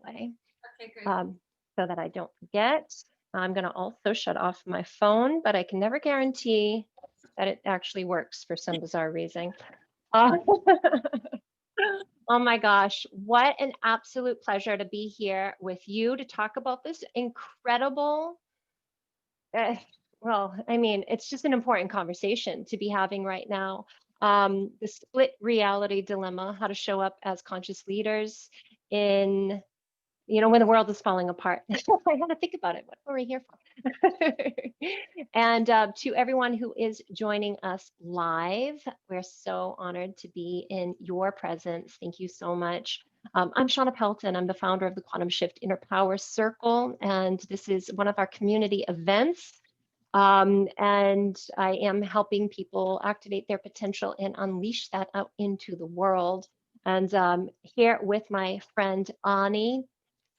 way, Okay, great. um, so that I don't forget. I'm going to also shut off my phone, but I can never guarantee that it actually works for some bizarre reason. Uh, oh my gosh, what an absolute pleasure to be here with you to talk about this incredible, uh, well, I mean, it's just an important conversation to be having right now. The split reality dilemma, how to show up as conscious leaders in, when the world is falling apart. I had to think about it. What were we here for? And to everyone who is joining us live, we're so honored to be in your presence. Thank you so much. I'm Shawna Pelton. I'm the founder of the Quantum Shift Inner Power Circle, and this is one of our community events. And I am helping people activate their potential and unleash that out into the world. And here with my friend Ani.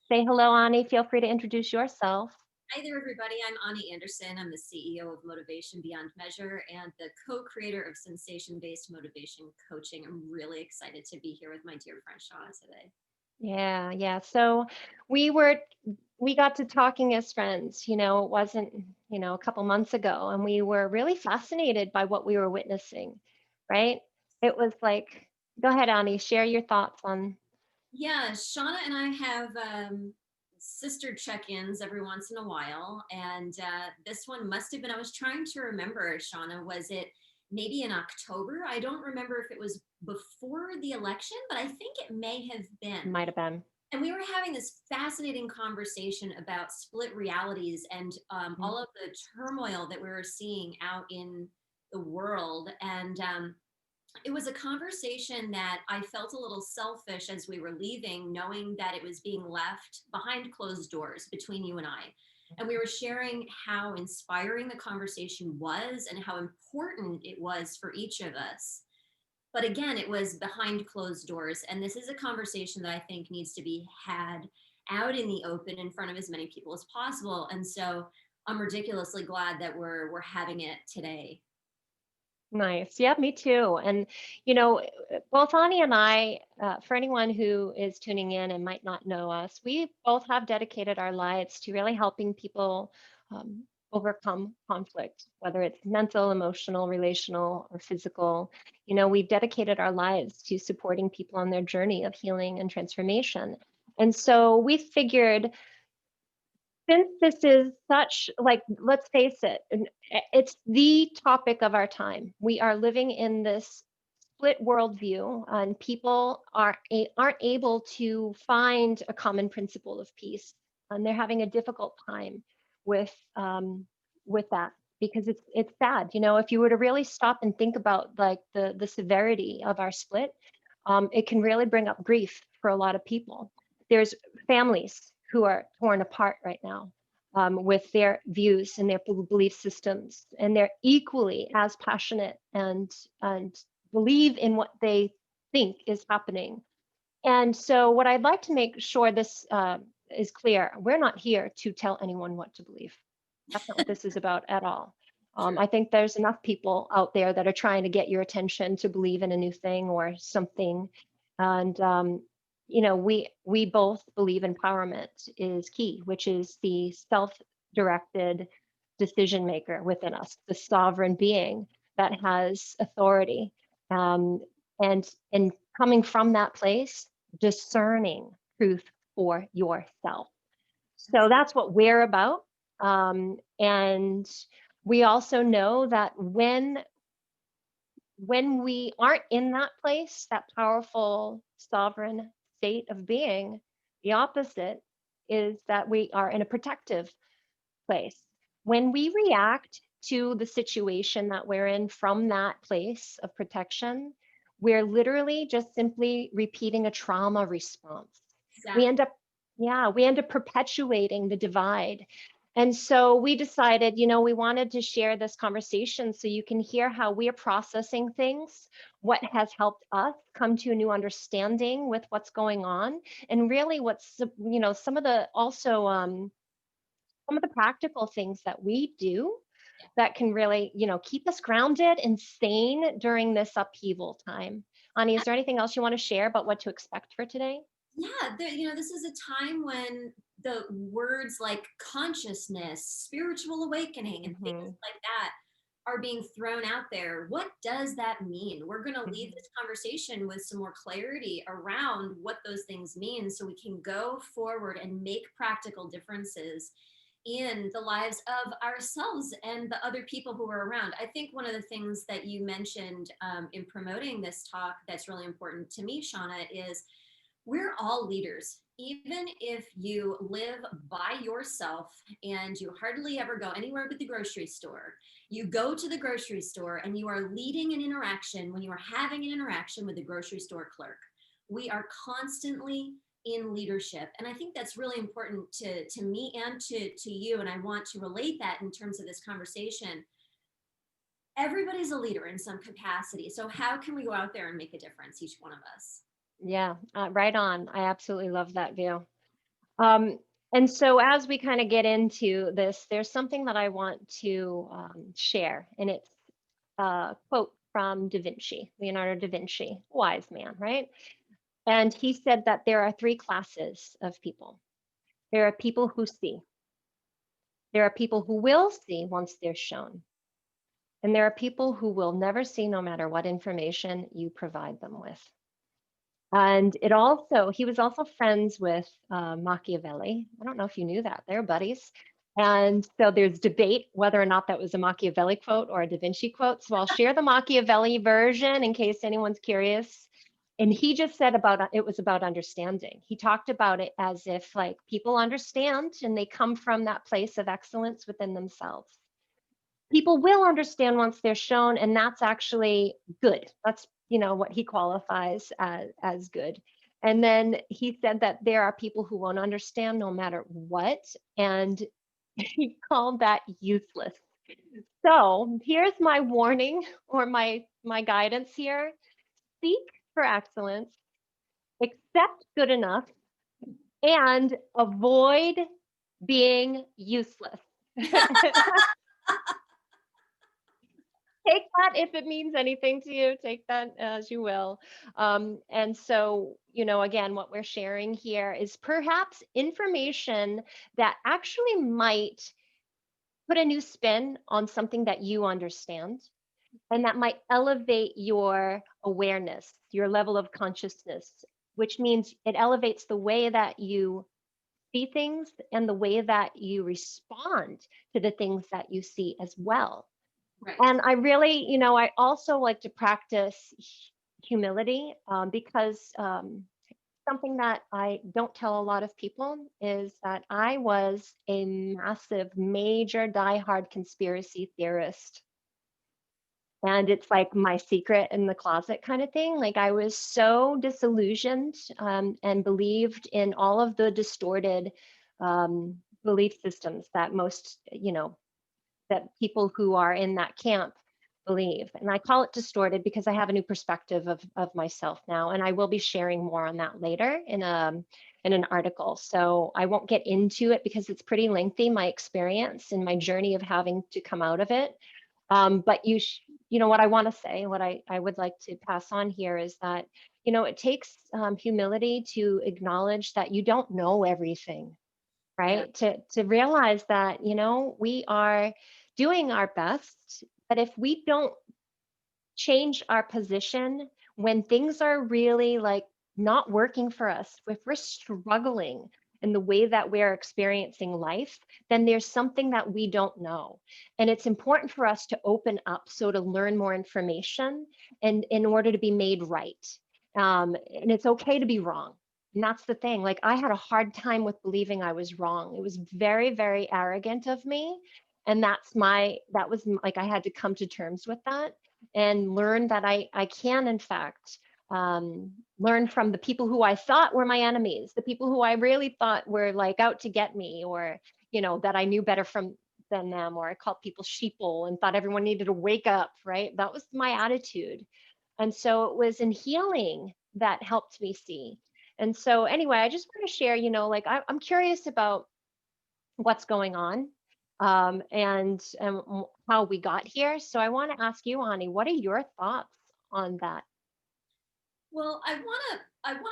Say hello, Ani. Feel free to introduce yourself. Hi there, everybody. I'm Ani Anderson. I'm the CEO of Motivation Beyond Measure and the co-creator of Sensation-Based Motivation Coaching. I'm really excited to be here with my dear friend Shawna today. Yeah, yeah. So we were we got to talking as friends, it wasn't, a couple months ago, and we were really fascinated by what we were witnessing, right? It was like, go ahead, Ani, share your thoughts on. Yeah, Shawna and I have sister check-ins every once in a while, and this one must have been. I was trying to remember, Shawna, was it maybe in October? I don't remember if it was before the election, but I think it may have been. Might have been. And we were having this fascinating conversation about split realities and Mhm. all of the turmoil that we were seeing out in the world. And it was a conversation that I felt a little selfish as we were leaving, knowing that it was being left behind closed doors between you and I. And we were sharing how inspiring the conversation was and how important it was for each of us. But again, it was behind closed doors. And this is a conversation that I think needs to be had out in the open in front of as many people as possible. And so I'm ridiculously glad that we're having it today. Nice. Yeah, me too. And, both Ani and I, for anyone who is tuning in and might not know us, we both have dedicated our lives to really helping people overcome conflict, whether it's mental, emotional, relational, or physical. We've dedicated our lives to supporting people on their journey of healing and transformation. And so we figured, since this is such, like, let's face it, it's the topic of our time. We are living in this split worldview, and people aren't able to find a common principle of peace, and they're having a difficult time with that, because it's sad. If you were to really stop and think about, like, the severity of our split, it can really bring up grief for a lot of people. There's families who are torn apart right now, with their views and their belief systems, and they're equally as passionate and believe in what they think is happening. And so, what I'd like to make sure this is clear: we're not here to tell anyone what to believe. That's not what this is about at all. True. I think there's enough people out there that are trying to get your attention to believe in a new thing or something. And we both believe empowerment is key, which is the self-directed decision maker within us, the sovereign being that has authority. Um, and coming from that place, discerning truth for yourself. So Absolutely. that's what we're about. And we also know that when we aren't in that place, that powerful sovereign state of being, the opposite is that we are in a protective place. When we react to the situation that we're in from that place of protection, we're literally just simply repeating a trauma response. We Exactly. end up, yeah, we end up perpetuating the divide. And so we decided, we wanted to share this conversation so you can hear how we're processing things, what has helped us come to a new understanding with what's going on, and really what's, some of the also some of the practical things that we do Yeah. that can really, keep us grounded and sane during this upheaval time. Ani, is there anything else you want to share about what to expect for today? Yeah, this is a time when the words like consciousness, spiritual awakening, and things Hmm. like that are being thrown out there. What does that mean? We're going to leave Hmm. this conversation with some more clarity around what those things mean so we can go forward and make practical differences in the lives of ourselves and the other people who are around. I think one of the things that you mentioned in promoting this talk that's really important to me, Shawna, is we're all leaders. Even if you live by yourself and you hardly ever go anywhere but the grocery store, you go to the grocery store and you are leading an interaction when you are having an interaction with the grocery store clerk. We are constantly in leadership. And I think that's really important to me and to you. And I want to relate that in terms of this conversation. Everybody's a leader in some capacity. So, how can we go out there and make a difference, each one of us? Yeah, right on. I absolutely love that view. Um, and so as we kind of get into this, there's something that I want to share, and it's a quote from Da Vinci, Leonardo da Vinci, wise man, right? And he said that there are three classes of people. There are people who see, there are people who will see once they're shown, and there are people who will never see no matter what information you provide them with. And he was also friends with Machiavelli. I don't know if you knew that. They're buddies. And so there's debate whether or not that was a Machiavelli quote or a Da Vinci quote. So I'll share the Machiavelli version in case anyone's curious. And he just said it was about understanding. He talked about it as if like people understand and they come from that place of excellence within themselves. People will understand once they're shown, and that's actually good. That's what he qualifies as good. And then he said that there are people who won't understand no matter what, and he called that useless. So here's my warning or my guidance here: seek for excellence, accept good enough, and avoid being useless. Take that if it means anything to you, take that as you will. And so, again, what we're sharing here is perhaps information that actually might put a new spin on something that you understand, and that might elevate your awareness, your level of consciousness, which means it elevates the way that you see things and the way that you respond to the things that you see as well. Right. And I really, I also like to practice humility, because something that I don't tell a lot of people is that I was a massive, major, diehard conspiracy theorist. And it's like my secret in the closet kind of thing. Like I was so disillusioned, and believed in all of the distorted belief systems that that people who are in that camp believe. And I call it distorted because I have a new perspective of myself now. And I will be sharing more on that later in an article. So I won't get into it because it's pretty lengthy, my experience and my journey of having to come out of it. But what I want to say, what I would like to pass on here is that, it takes humility to acknowledge that you don't know everything, Yeah. right? To realize that, we are doing our best, but if we don't change our position when things are really like not working for us, if we're struggling in the way that we're experiencing life, then there's something that we don't know. And it's important for us to open up so to learn more information and in order to be made right. And it's okay to be wrong. And that's the thing. Like I had a hard time with believing I was wrong. It was very, very arrogant of me. And that was like I had to come to terms with that and learn that I can, in fact, learn from the people who I thought were my enemies, the people who I really thought were like out to get me, or, that I knew better than them, or I called people sheeple and thought everyone needed to wake up, right? That was my attitude. And so it was in healing that helped me see. And so, anyway, I just want to share, like I'm curious about what's going on, and how we got here. So I want to ask you, Ani, what are your thoughts on that? Well, I want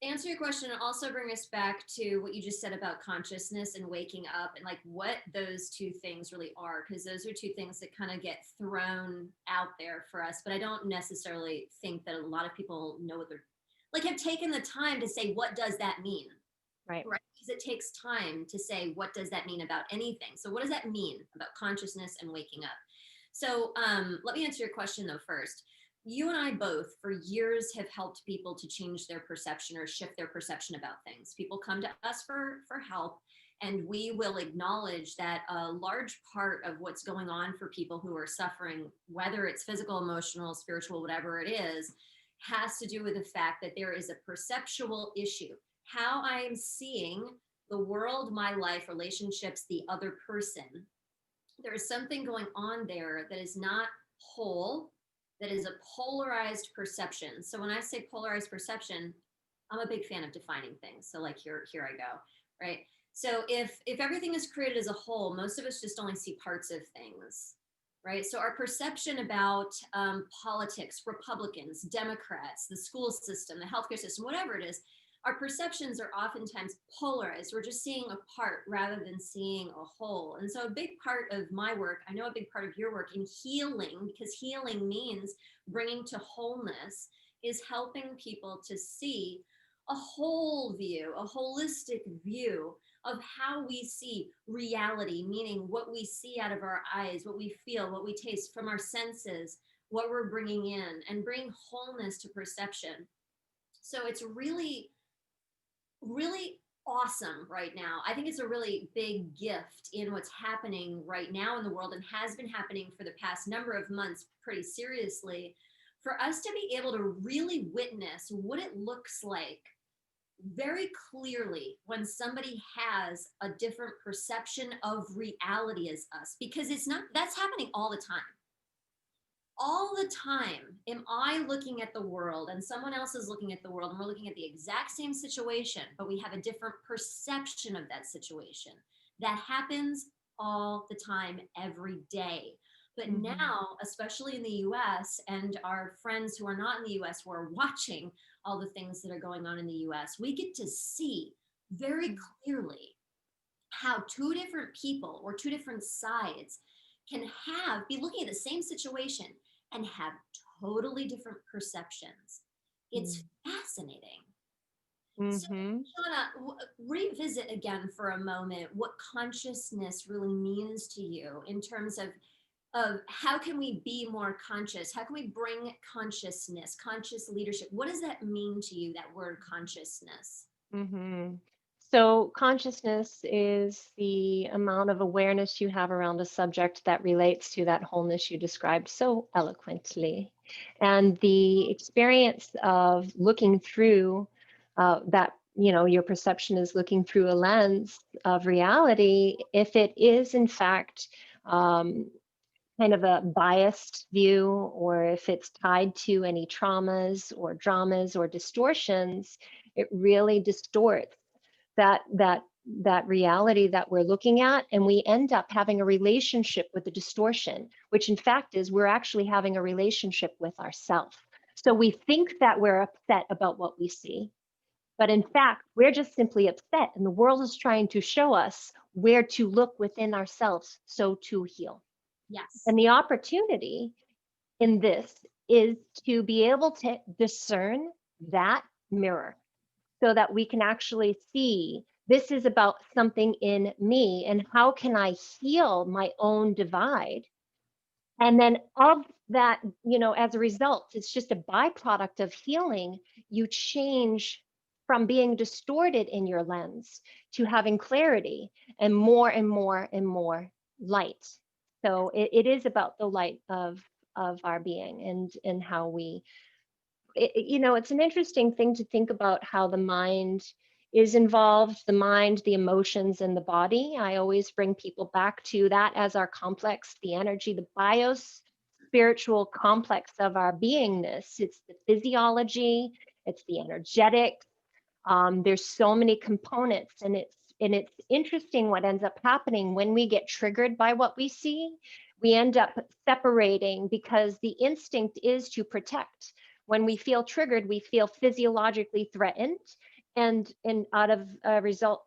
to Answer your question and also bring us back to what you just said about consciousness and waking up and like what those two things really are, because those are two things that kind of get thrown out there for us, but I don't necessarily think that a lot of people know what they're like, have taken the time to say what does that mean, Right. right? Because it takes time to say what does that mean about anything. So what does that mean about consciousness and waking up? So let me answer your question though first. You and I both, for years, have helped people to change their perception or shift their perception about things. People come to us for help, and we will acknowledge that a large part of what's going on for people who are suffering, whether it's physical, emotional, spiritual, whatever it is, has to do with the fact that there is a perceptual issue. How I am seeing the world, my life, relationships, the other person, there is something going on there that is not whole, that is a polarized perception. So when I say polarized perception, I'm a big fan of defining things. So like here I go, right? So if everything is created as a whole, most of us just only see parts of things, right? So our perception about politics, Republicans, Democrats, the school system, the healthcare system, whatever it is, our perceptions are oftentimes polarized. We're just seeing a part rather than seeing a whole. And so a big part of my work, I know a big part of your work in healing, because healing means bringing to wholeness, is helping people to see a whole view, a holistic view of how we see reality, meaning what we see out of our eyes, what we feel, what we taste from our senses, what we're bringing in, and bring wholeness to perception. So it's really awesome right now. I think it's a really big gift in what's happening right now in the world and has been happening for the past number of months pretty seriously, for us to be able to really witness what it looks like very clearly when somebody has a different perception of reality as us, because it's not, that's happening all the time. All the time am I looking at the world and someone else is looking at the world and we're looking at the exact same situation, but we have a different perception of that situation. That happens all the time, every day. But Mhm. now, especially in the US, and our friends who are not in the US who are watching all the things that are going on in the US, we get to see very clearly how two different people or two different sides can be looking at the same situation and have totally different perceptions. It's fascinating. So, Mhm. Shawna, revisit again for a moment what consciousness really means to you in terms of how can we be more conscious? How can we bring consciousness, conscious leadership? What does that mean to you, that word consciousness? Mhm. So consciousness is the amount of awareness you have around a subject that relates to that wholeness you described so eloquently. And the experience of looking through that, your perception is looking through a lens of reality, if it is in fact um, kind of a biased view, or if it's tied to any traumas or dramas or distortions, it really distorts that reality that we're looking at, and we end up having a relationship with the distortion, which in fact is we're actually having a relationship with ourself. So we think that we're upset about what we see, but in fact we're just simply upset, and the world is trying to show us where to look within ourselves so to heal. Yes. And the opportunity in this is to be able to discern that mirror so that we can actually see this is about something in me, and how can I heal my own divide? And then of that, as a result, it's just a byproduct of healing. You change from being distorted in your lens to having clarity and more and more and more light. So it is about the light of our being, and how we it's an interesting thing to think about how the mind is involved, the mind, the emotions, and the body. I always bring people back to that as our complex, the energy, the bios spiritual complex of our beingness. It's the physiology, it's the energetic. There's so many components, and it's interesting what ends up happening when we get triggered by what we see. We end up separating because the instinct is to protect. When we feel triggered, we feel physiologically threatened, And out of a result,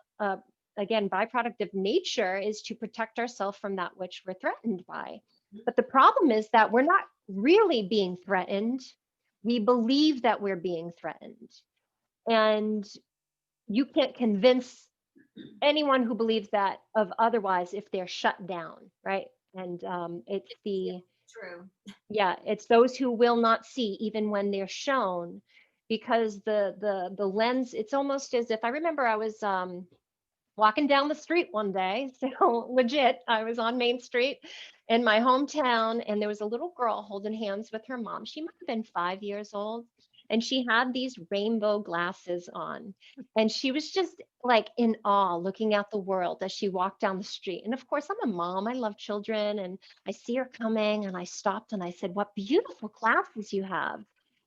again, byproduct of nature is to protect ourselves from that which we're threatened by. But the problem is that we're not really being threatened. We believe that we're being threatened. And you can't convince anyone who believes that of otherwise if they're shut down, right? And it's Yeah, the, true. yeah, it's those who will not see even when they're shown, because the lens, it's almost as if, I remember I was walking down the street one day. So legit, I was on Main Street in my hometown, and there was a little girl holding hands with her mom. She might have been 5 years old. And she had these rainbow glasses on. And she was just like in awe, looking at the world as she walked down the street. And of course, I'm a mom, I love children. And I see her coming, and I stopped and I said, "What beautiful glasses you have."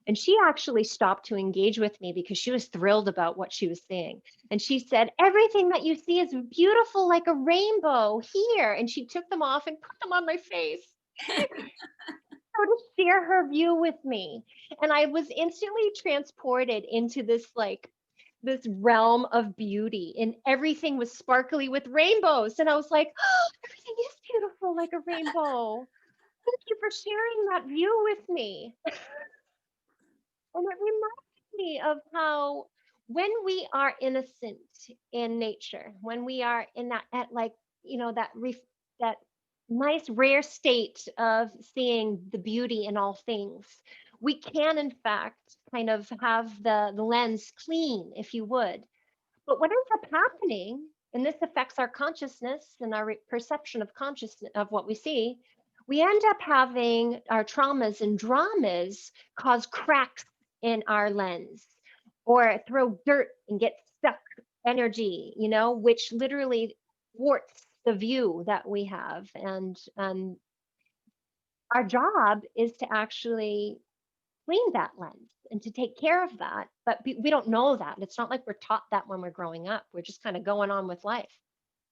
And she actually stopped to engage with me because she was thrilled about what she was seeing. And she said, "Everything that you see is beautiful like a rainbow here." And she took them off and put them on my face so to share her view with me. And I was instantly transported into this realm of beauty, and everything was sparkly with rainbows. And I was like, "Oh, everything is beautiful like a rainbow. Thank you for sharing that view with me." And it reminds me of how, when we are innocent in nature, when we are in that, at like, that nice rare state of seeing the beauty in all things, we can in fact kind of have the lens clean, if you would. But what ends up happening, and this affects our consciousness and our perception of consciousness of what we see, we end up having our traumas and dramas cause cracks in our lens, or throw dirt and get stuck energy, which literally thwarts the view that we have. And our job is to actually clean that lens and to take care of that. But we don't know that. It's not like we're taught that when we're growing up. We're just kind of going on with life.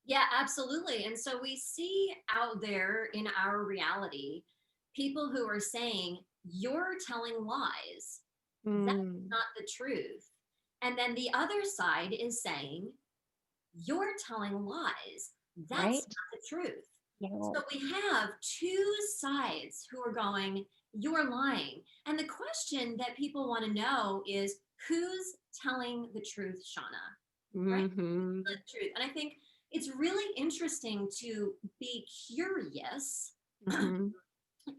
Yeah, absolutely. And so we see out there in our reality people who are saying, "You're telling lies. That's Mm, not the truth." And then the other side is saying, "You're telling lies. That's right? not the truth." Yeah. So we have two sides who are going, "You're lying." And the question that people want to know is, who's telling the truth, Shawna? Right? Hmm. The truth. And I think it's really interesting to be curious. Hmm.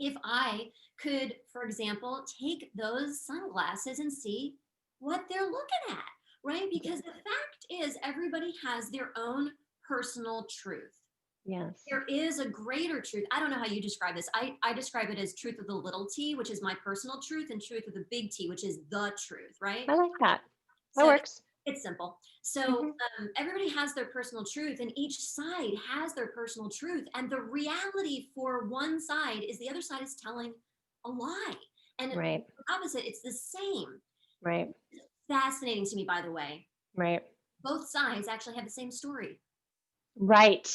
If I could, for example, take those sunglasses and see what they're looking at, right? Because the fact is, everybody has their own personal truth. Yes. There is a greater truth. I don't know how you describe this. I describe it as truth of the little t, which is my personal truth, and truth of the big T, which is the truth, right? I like that. That So works. it's simple. So Hmm. everybody has their personal truth, and each side has their personal truth. And the reality for one side is the other side is telling a lie. And Right. the opposite, it's the same. Right. Fascinating to me, by the way. Right. Both sides actually have the same story. Right.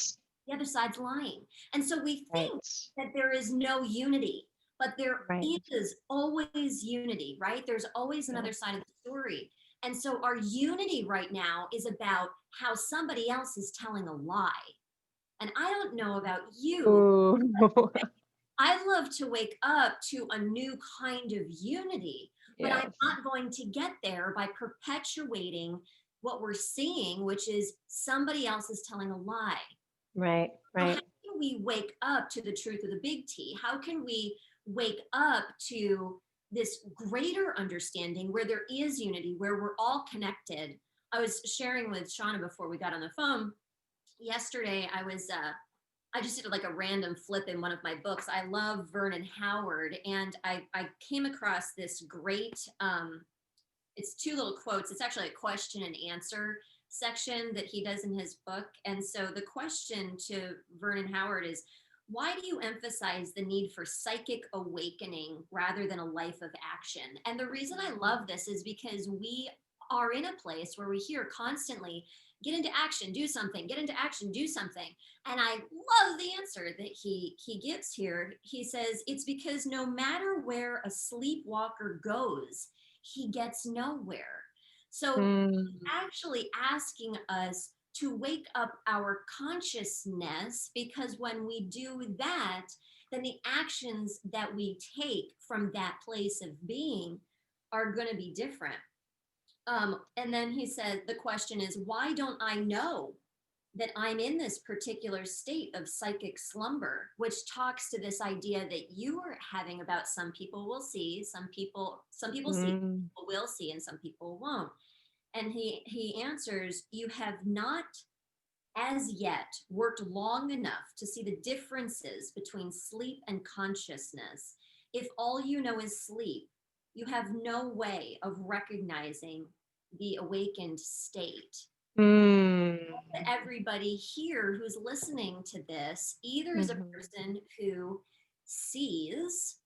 The other side's lying. And so we think Right. that there is no unity, but there Right. is always unity, right? There's always Yeah. another side of the story. And so our unity right now is about how somebody else is telling a lie. And I don't know about you, Ooh. I love to wake up to a new kind of unity, but I'm Yes. not going to get there by perpetuating what we're seeing, which is somebody else is telling a lie. Right. So how Right. can we wake up to the truth of the big T? How can we wake up to this greater understanding where there is unity, where we're all connected? I was sharing with Shawna before we got on the phone yesterday. I just did like a random flip in one of my books. I love Vernon Howard, and I came across this great it's two little quotes. It's actually a question and answer section that he does in his book. And so the question to Vernon Howard is, why do you emphasize the need for psychic awakening rather than a life of action? And the reason I love this is because we are in a place where we hear constantly, get into action, do something, get into action, do something. And I love the answer that he gives here. He says, it's because no matter where a sleepwalker goes, he gets nowhere. So Mm. actually asking us to wake up our consciousness, because when we do that, then the actions that we take from that place of being are going to be different. And then he said, the question is, why don't I know that I'm in this particular state of psychic slumber, which talks to this idea that you are having about some people will see, some people see, Mm. people will see, and some people won't. And he answers, you have not as yet worked long enough to see the differences between sleep and consciousness. If all you know is sleep, you have no way of recognizing the awakened state. Mm. Everybody here who's listening to this either is a Mhm. person who sees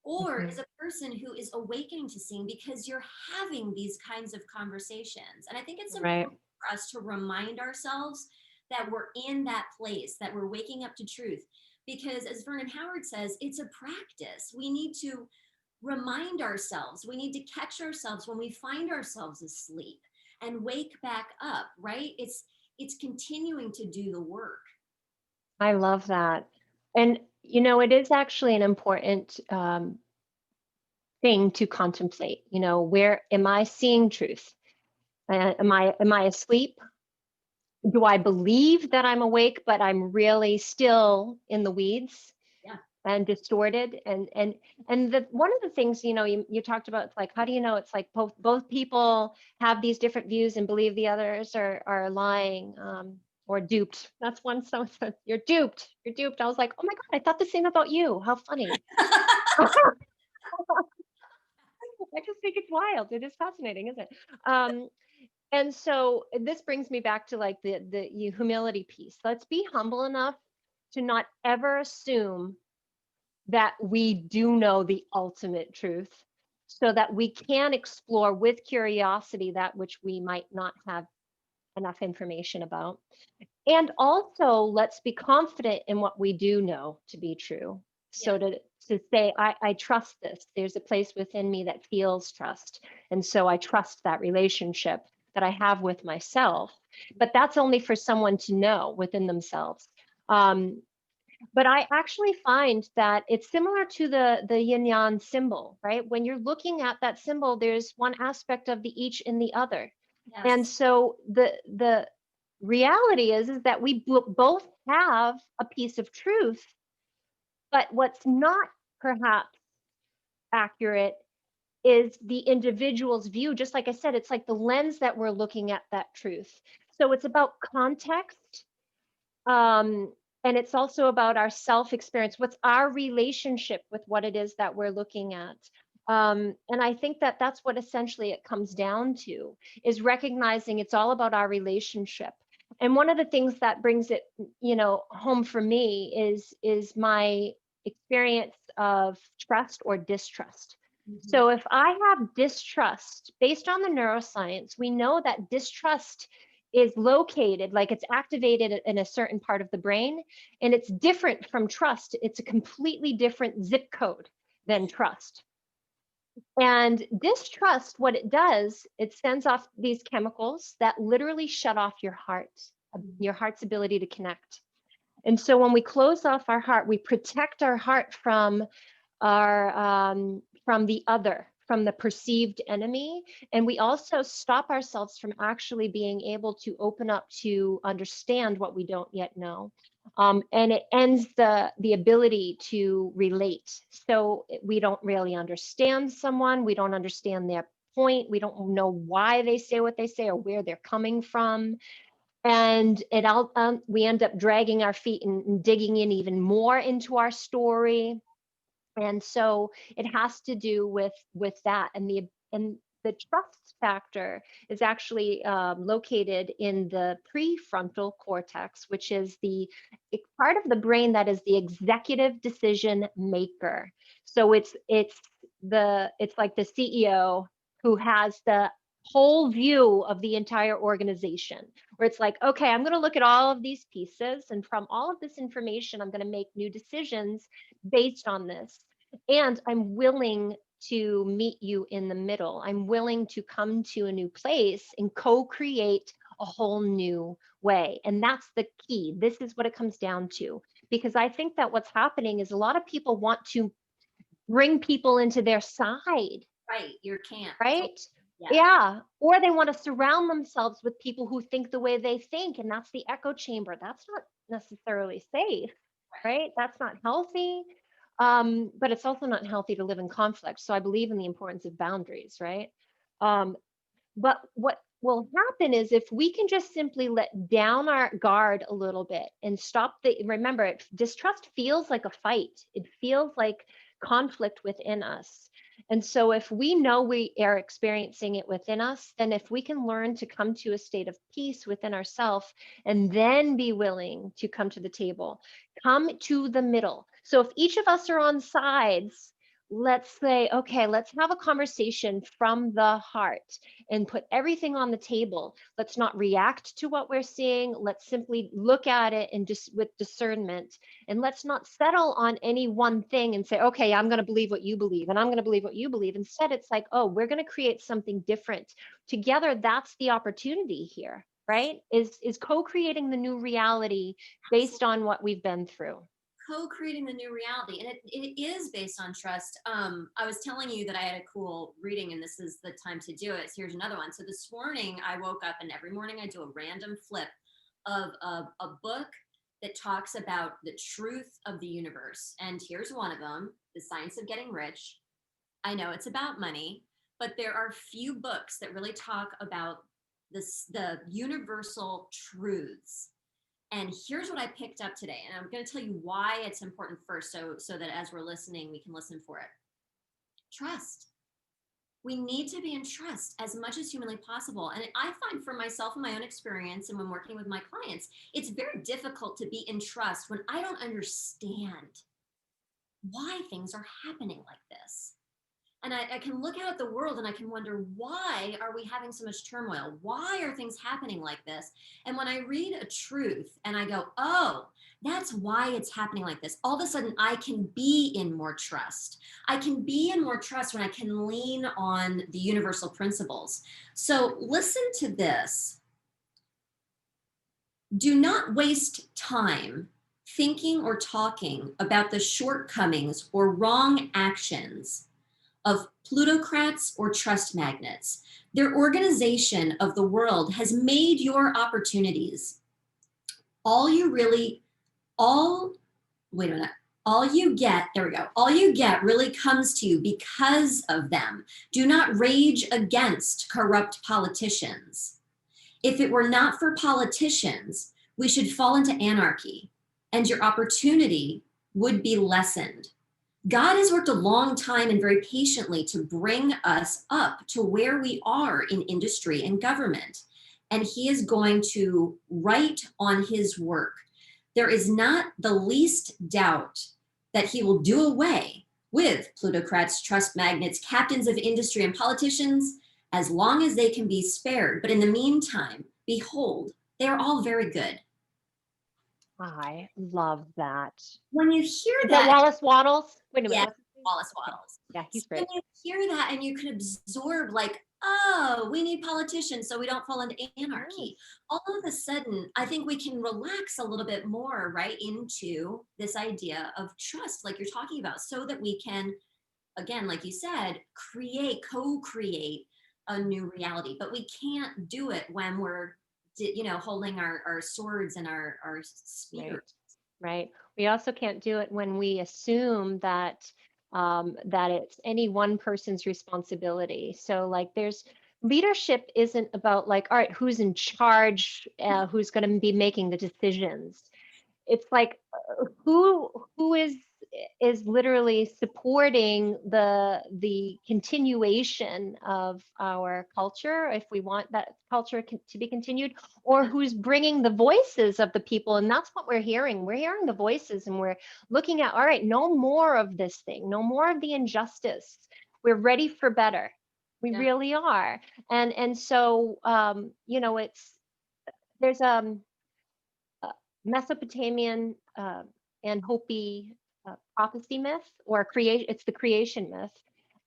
or is Mhm. a person who is awakening to seeing, because you're having these kinds of conversations. And I think it's Right. important for us to remind ourselves that we're in that place, that we're waking up to truth. Because as Vernon Howard says, it's a practice. We need to remind ourselves, we need to catch ourselves when we find ourselves asleep and wake back up, right? It's continuing to do the work. I love that. And, it is actually an important thing to contemplate. Where am I seeing truth? Am I asleep? Do I believe that I'm awake, but I'm really still in the weeds Yeah. and distorted? And the one of the things, you talked about, it's like, how do you know? It's like both people have these different views and believe the others are lying, or duped. That's one. So you're duped. You're duped. I was like, oh my God, I thought the same about you. How funny. I just think it's wild. It is fascinating, isn't it? And so this brings me back to like the humility piece. Let's be humble enough to not ever assume that we do know the ultimate truth, so that we can explore with curiosity that which we might not have enough information about. And also, let's be confident in what we do know to be true. Yeah. So to say, I trust this. There's a place within me that feels trust. And so I trust that relationship that I have with myself. But that's only for someone to know within themselves. Um, but I actually find that it's similar to the yin yang symbol, right? When you're looking at that symbol, there's one aspect of the each in the other. And Yes. so the reality is that we both have a piece of truth, but what's not perhaps accurate is the individual's view. Just like I said, it's like the lens that we're looking at that truth. So it's about context, um, and it's also about our self experience. What's our relationship with what it is that we're looking at? And I think that that's what essentially it comes down to, is recognizing it's all about our relationship. And one of the things that brings it, home for me is my experience of trust or distrust. Mhm. So if I have distrust, based on the neuroscience, we know that distrust is located, like it's activated in a certain part of the brain, and it's different from trust. It's a completely different zip code than trust. And distrust, what it does, it sends off these chemicals that literally shut off your heart's ability to connect. And so when we close off our heart, we protect our heart from the other, from the perceived enemy, and we also stop ourselves from actually being able to open up to understand what we don't yet know. And it ends the ability to relate. So we don't really understand someone, we don't understand their point, we don't know why they say what they say or where they're coming from, and we end up dragging our feet and digging in even more into our story. And so it has to do with that, and the trust factor is actually located in the prefrontal cortex, which is the part of the brain that is the executive decision maker. So it's like the CEO who has the whole view of the entire organization, where it's like, okay, I'm going to look at all of these pieces, and from all of this information I'm going to make new decisions based on this. And I'm willing to meet you in the middle. I'm willing to come to a new place and co-create a whole new way. And that's the key. This is what it comes down to. Because I think that what's happening is a lot of people want to bring people into their side, Right, your camp. So, right? yeah. Yeah. Or they want to surround themselves with people who think the way they think. And that's the echo chamber. That's not necessarily safe, right? That's not healthy. But it's also not healthy to live in conflict. So I believe in the importance of boundaries, right? Um, but what will happen is if we can just simply let down our guard a little bit and stop remember, distrust feels like a fight. It feels like conflict within us. And so if we know we are experiencing it within us, then if we can learn to come to a state of peace within ourselves and then be willing to come to the table, come to the middle. So if each of us are on sides, let's say, okay, let's have a conversation from the heart and put everything on the table. Let's not react to what we're seeing. Let's simply look at it and just with discernment. And let's not settle on any one thing and say, okay, I'm going to believe what you believe and I'm going to believe what you believe. Instead, it's like, oh, we're going to create something different together. That's the opportunity here, right? Is co-creating the new reality based on what we've been through. Co-creating the new reality, and it is based on trust. I was telling you that I had a cool reading, and this is the time to do it. So here's another one. So this morning I woke up, and every morning I do a random flip of a book that talks about the truth of the universe. And here's one of them: The Science of Getting Rich. I know it's about money, but there are few books that really talk about the universal truths. And here's what I picked up today. And I'm going to tell you why it's important first, so that as we're listening, we can listen for it. Trust. We need to be in trust as much as humanly possible. And I find for myself in my own experience and when working with my clients, it's very difficult to be in trust when I don't understand why things are happening like this. And I can look out at the world and I can wonder, why are we having so much turmoil? Why are things happening like this? And when I read a truth and I go, oh, that's why it's happening like this, all of a sudden I can be in more trust. I can be in more trust when I can lean on the universal principles. So listen to this. Do not waste time thinking or talking about the shortcomings or wrong actions of plutocrats or trust magnets. Their organization of the world has made your opportunities. All you really, all, wait a minute, all you get, there we go, all you get really comes to you because of them. Do not rage against corrupt politicians. If it were not for politicians, we should fall into anarchy and your opportunity would be lessened. God has worked a long time and very patiently to bring us up to where we are in industry and government. And he is going to write on his work. There is not the least doubt that he will do away with plutocrats, trust magnates, captains of industry, and politicians as long as they can be spared. But in the meantime, behold, they are all very good. I love that. When you hear Is that that, Wallace Waddles? Wait a minute. yeah, What's his name? Wallace Okay. Waddles. Yeah, he's When great. you hear that and you can absorb, like, oh, we need politicians so we don't fall into Yes. anarchy. All of a sudden, I think we can relax a little bit more right into this idea of trust, like you're talking about, so that we can, again, like you said, co-create a new reality. But we can't do it when we're, holding our swords and our spears. Right. Right. We also can't do it when we assume that it's any one person's responsibility. So like there's leadership isn't about like, all right, who's in charge, who's going to be making the decisions. It's like who is literally supporting the continuation of our culture, if we want that culture to be continued, or who's bringing the voices of the people. And that's what we're hearing the voices, and we're looking at, all right, no more of this thing, no more of the injustice. We're ready for better. We Yeah. really are. And so it's there's Mesopotamian and Hopi prophecy myth, or create. It's the creation myth,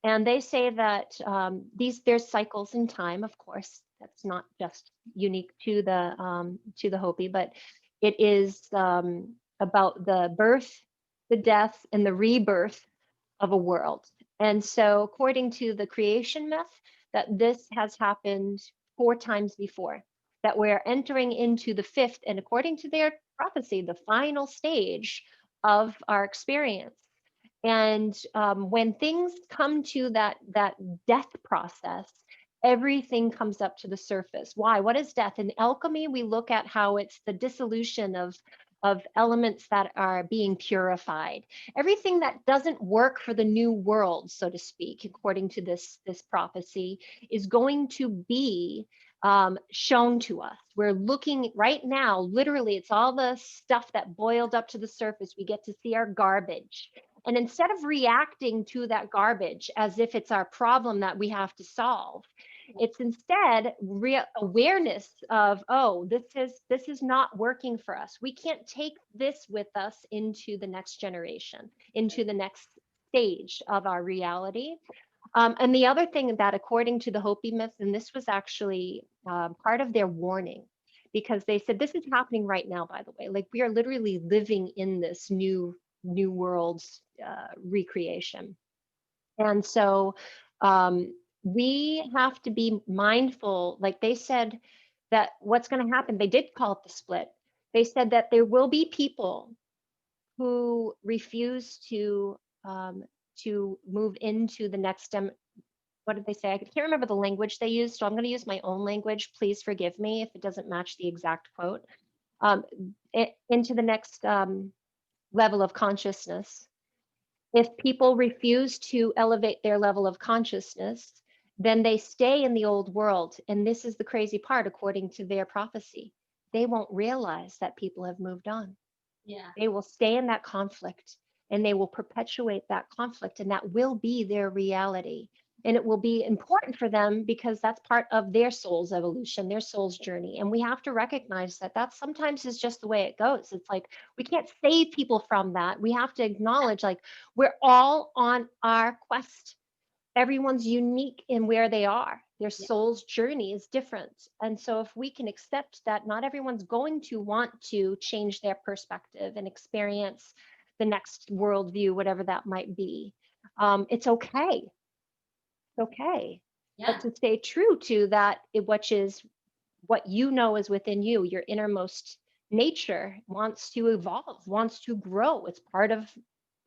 And they say that there's cycles in time, of course. That's not just unique to the Hopi, but it is about the birth, the death, and the rebirth of a world. And so, according to the creation myth, that this has happened 4 times before, that we're entering into the fifth, and according to their prophecy, the final stage of our experience. And when things come to that death process, everything comes up to the surface. Why? What is death? In alchemy, we look at how it's the dissolution of elements that are being purified. Everything that doesn't work for the new world, so to speak, according to this prophecy, is going to be shown to us. We're looking right now, literally, it's all the stuff that boiled up to the surface. We get to see our garbage. And instead of reacting to that garbage as if it's our problem that we have to solve, it's instead awareness of, oh, this is not working for us. We can't take this with us into the next generation, into the next stage of our reality. And the other thing that, according to the Hopi myth, and this was actually part of their warning, because they said this is happening right now, by the way, like we are literally living in this new world's recreation. And so we have to be mindful, like they said, that what's going to happen, they did call it the split. They said that there will be people who refuse to move into the next what did they say? I can't remember the language they used, so I'm going to use my own language. Please forgive me if it doesn't match the exact quote. Um, into the next level of consciousness. If people refuse to elevate their level of consciousness, then they stay in the old world. And this is the crazy part, according to their prophecy. They won't realize that people have moved on. Yeah. They will stay in that conflict and they will perpetuate that conflict, and that will be their reality. And it will be important for them because that's part of their soul's evolution, their soul's journey. And we have to recognize that that sometimes is just the way it goes. It's like we can't save people from that. We have to acknowledge, like, we're all on our quest. Everyone's unique in where they are. Their Yeah. soul's journey is different. And so if we can accept that not everyone's going to want to change their perspective and experience the next worldview, whatever that might be, it's okay. It's okay. But Yeah. to stay true to that, which is what you know is within you, your innermost nature wants to evolve, wants to grow. It's part of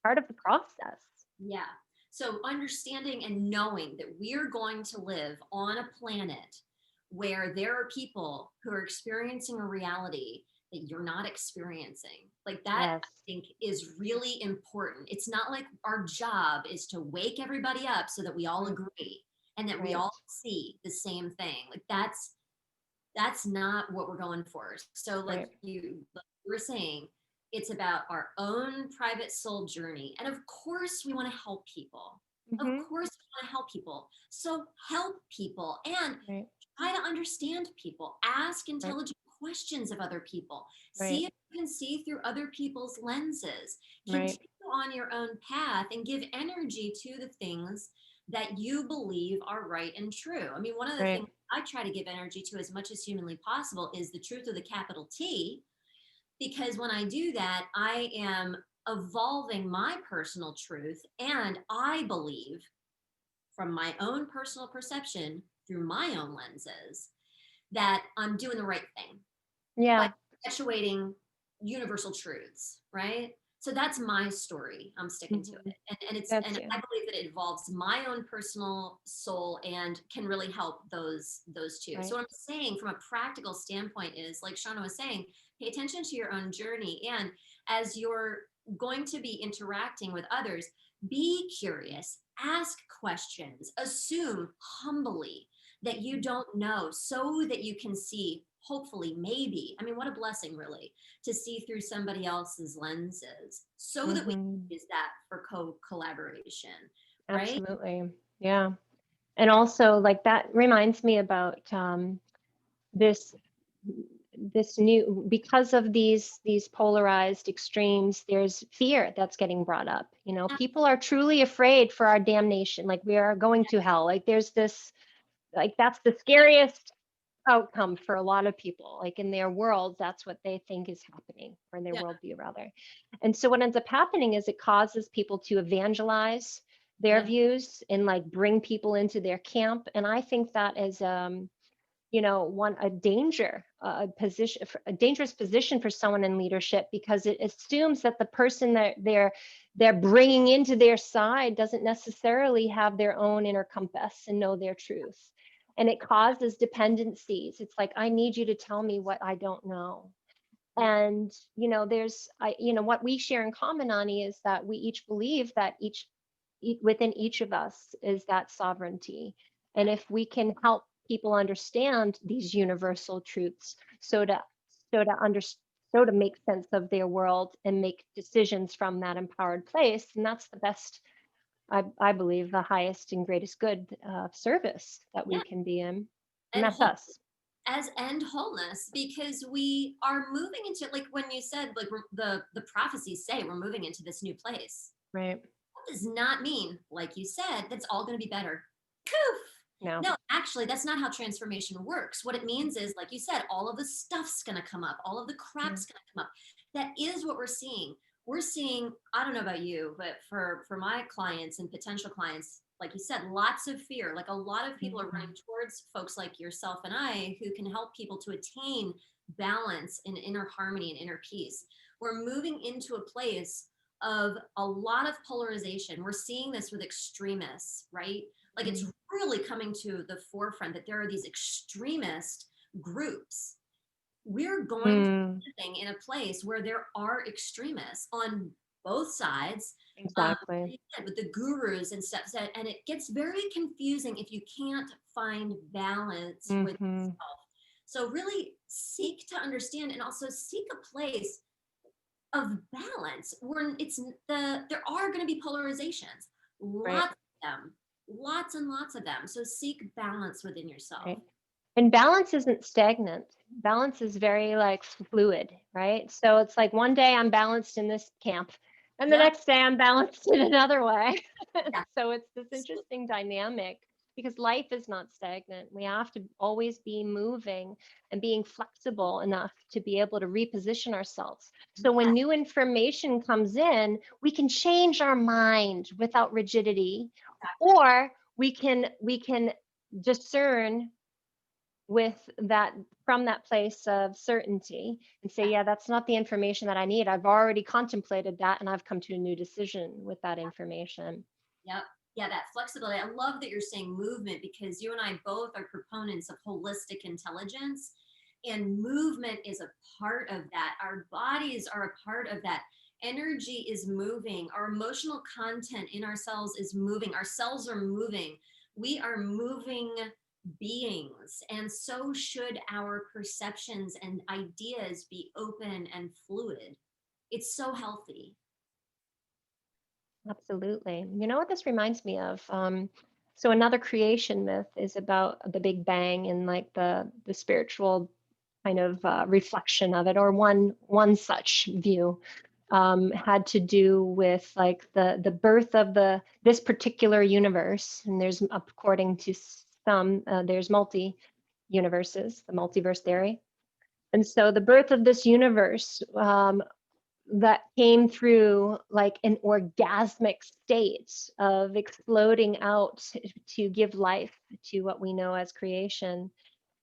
the process. Yeah. So understanding and knowing that we're going to live on a planet where there are people who are experiencing a reality that you're not experiencing. Like that, I Yes. think, is really important. It's not like our job is to wake everybody up so that we all Mm, agree and that we right. all see the same thing. Like that's not what we're going for. So Right. like you were saying, it's about our own private soul journey. And of course we want to help people. Of Hmm. course we want to help people. So help people and Right. try to understand people. Ask Right. intelligent questions of other people. See Right. if you can see through other people's lenses. Right. Continue on your own path and give energy to the things that you believe are right and true. I mean, one of the Right. things I try to give energy to as much as humanly possible is the truth of the capital T, because when I do that, I am evolving my personal truth. And I believe from my own personal perception through my own lenses that I'm doing the right thing by Yeah. perpetuating universal truths, right? So that's my story. I'm sticking to Hmm. it. And That's you. I believe that it involves my own personal soul and can really help those two. Right. So what I'm saying from a practical standpoint is, like Shawna was saying, pay attention to your own journey. And as you're going to be interacting with others, be curious, ask questions, assume humbly that you don't know so that you can see, hopefully, maybe, I mean, what a blessing, really, to see through somebody else's lenses so that we Hmm. can use that for collaboration, right? Absolutely. Yeah. And also, like, that reminds me about this. this new, because of these polarized extremes, there's fear that's getting brought up. You know, people are truly afraid for our damnation, like we are going to hell. Like there's this, like that's the scariest outcome for a lot of people. Like in their worlds, that's what they think is happening, or in their Yeah. worldview rather. And so what ends up happening is it causes people to evangelize their Yeah. views and like bring people into their camp. And I think that is you know, one, a danger, a position, a dangerous position for someone in leadership, because it assumes that the person that they're bringing into their side doesn't necessarily have their own inner compass and know their truth. And it causes dependencies. It's like, I need you to tell me what I don't know. And you know, there's you know, what we share in common, Ani, is that we each believe that within each of us is that sovereignty. And if we can help people understand these universal truths, so to so to under so to make sense of their world and make decisions from that empowered place, and that's the best, I believe, the highest and greatest good service that we Yeah. can be in. And And that's us. as and wholeness, because we are moving into, like when you said, like the prophecies say we're moving into this new place. Right. That does not mean, like you said, that's all going to be better. Poof. No. No, actually, that's not how transformation works. What it means is, like you said, all of the stuff's going to come up, all of the Yeah. crap's going to come up. That is what we're seeing. We're seeing, I don't know about you, but for my clients and potential clients, like you said, lots of fear. Like a lot of people are Mhm. running towards folks like yourself and I, who can help people to attain balance and inner harmony and inner peace. We're moving into a place of a lot of polarization. We're seeing this with extremists, right? Like it's really coming to the forefront that there are these extremist groups. We're going to Mm, be living in a place where there are extremists on both sides, exactly. with the gurus and stuff. And it gets very confusing if you can't find balance with Hmm. yourself. So really seek to understand, and also seek a place of balance where there are going to be polarizations, Right. lots of them, lots and lots of them. So seek balance within yourself. Right. And balance isn't stagnant. Balance is very like fluid, right? So it's like one day I'm balanced in this camp, and the Yep. next day I'm balanced in another way. Yeah. So it's this interesting dynamic, because life is not stagnant. We have to always be moving and being flexible enough to be able to reposition ourselves. So Yeah. when new information comes in, we can change our mind without rigidity, or we can discern with that, from that place of certainty, and say, Yeah. yeah, that's not the information that I need. I've already contemplated that and I've come to a new decision with that information. Yep. Yeah, that flexibility. I love that you're saying movement, because you and I both are proponents of holistic intelligence, and movement is a part of that. Our bodies are a part of that. Energy is moving. Our emotional content in ourselves is moving. Our cells are moving. We are moving beings, and so should our perceptions and ideas be open and fluid. It's so healthy. Absolutely. You know what this reminds me of? So another creation myth is about the Big Bang and like the spiritual kind of reflection of it, or one such view had to do with like the birth of this particular universe. And there's, according to some, there's multi universes, the multiverse theory. And so the birth of this universe, that came through like an orgasmic state of exploding out to give life to what we know as creation.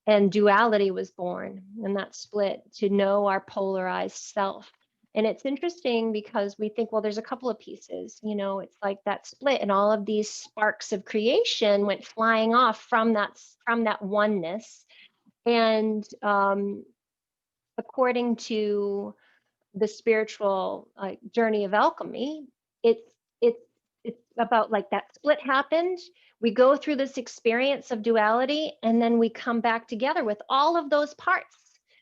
And duality was born, and that split to know our polarized self. And it's interesting because we think, well, there's a couple of pieces, you know, it's like that split, and all of these sparks of creation went flying off from that oneness. And according to the spiritual journey of alchemy, it's it's it's about like that split happened. We go through this experience of duality, and then we come back together with all of those parts.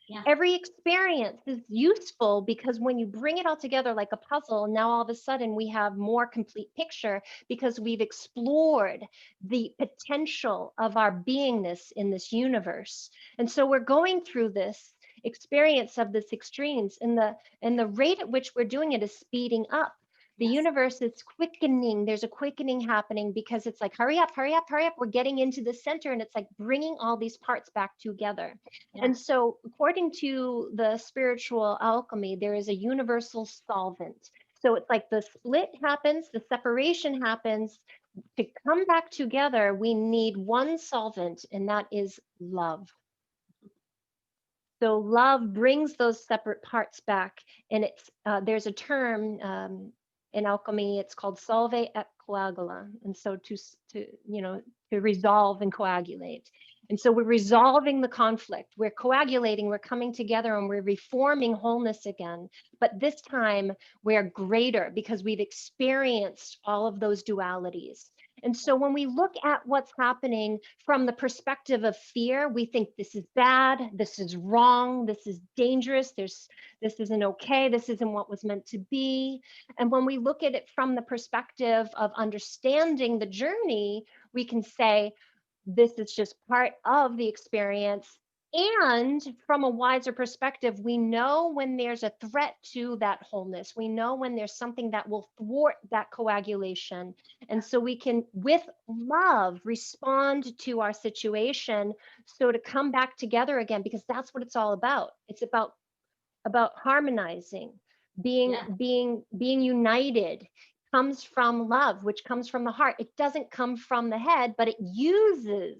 Yeah. Every experience is useful, because when you bring it all together like a puzzle, now all of a sudden we have more complete picture, because we've explored the potential of our beingness in this universe. And so we're going through this experience of this extremes, and the rate at which we're doing it is speeding up. The Yes. universe is quickening. There's a quickening happening because it's like, hurry up, hurry up, hurry up. We're getting into the center, and it's like bringing all these parts back together. Yeah. And so, according to the spiritual alchemy, there is a universal solvent. So it's like the split happens, the separation happens. To come back together, we need one solvent, and that is love. So love brings those separate parts back, and it's there's a term in alchemy. It's called solve et coagula, and so to resolve and coagulate. And so we're resolving the conflict. We're coagulating. We're coming together, and we're reforming wholeness again. But this time we're greater because we've experienced all of those dualities. And so when we look at what's happening from the perspective of fear, we think this is bad, this is wrong, this is dangerous, this isn't okay, this isn't what was meant to be. And when we look at it from the perspective of understanding the journey, we can say, this is just part of the experience. And from a wiser perspective, we know when there's a threat to that wholeness. We know when there's something that will thwart that coagulation. And so we can, with love, respond to our situation so to come back together again, because that's what it's all about. It's about harmonizing, being Yeah. being united. Comes from love, which comes from the heart. It doesn't come from the head, but it uses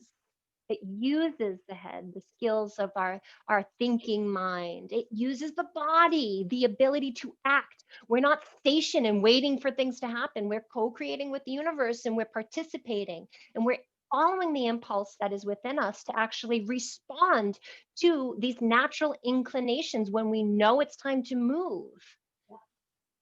the head, the skills of our thinking mind. It uses the body, the ability to act. We're not stationed and waiting for things to happen. We're co-creating with the universe, and we're participating, and we're following the impulse that is within us to actually respond to these natural inclinations when we know it's time to move.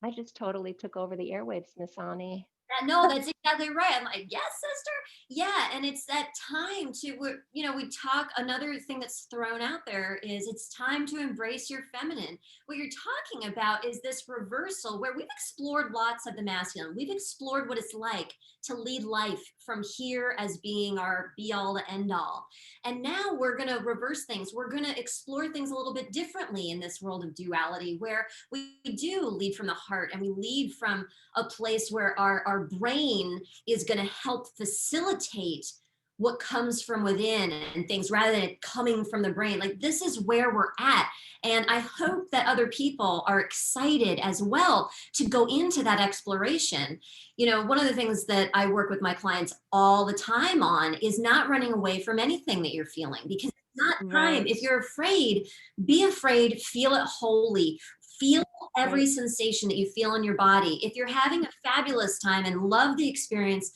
I just totally took over the airwaves, Miss Ani. No, that's exactly right. I'm like, yes, sister. Yeah. And it's that time to, we talk, another thing that's thrown out there is it's time to embrace your feminine. What you're talking about is this reversal where we've explored lots of the masculine. We've explored what it's like to lead life from here as being our be all to end all. And now we're going to reverse things. We're going to explore things a little bit differently in this world of duality, where we do lead from the heart, and we lead from a place where our brain is going to help facilitate what comes from within and things, rather than it coming from the brain. Like, this is where we're at. And I hope that other people are excited as well to go into that exploration. One of the things that I work with my clients all the time on is not running away from anything that you're feeling, because it's not time. Right, If you're afraid, be afraid, feel it wholly. Feel every right. sensation that you feel in your body. If you're having a fabulous time and love the experience,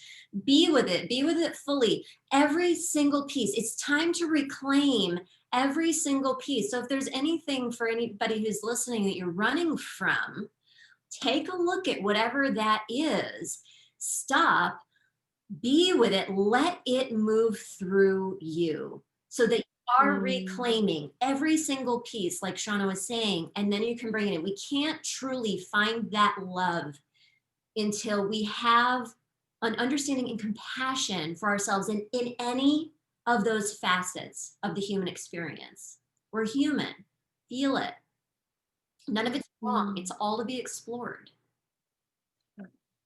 be with it fully. Every single piece. It's time to reclaim every single piece. So if there's anything for anybody who's listening that you're running from, take a look at whatever that is. Stop, be with it, let it move through you, so that you are Mm, reclaiming every single piece, like Shawna was saying, and then you can bring it in. We can't truly find that love until we have an understanding and compassion for ourselves in any of those facets of the human experience. We're human. Feel it. None of it's wrong. It's mm. all to be explored.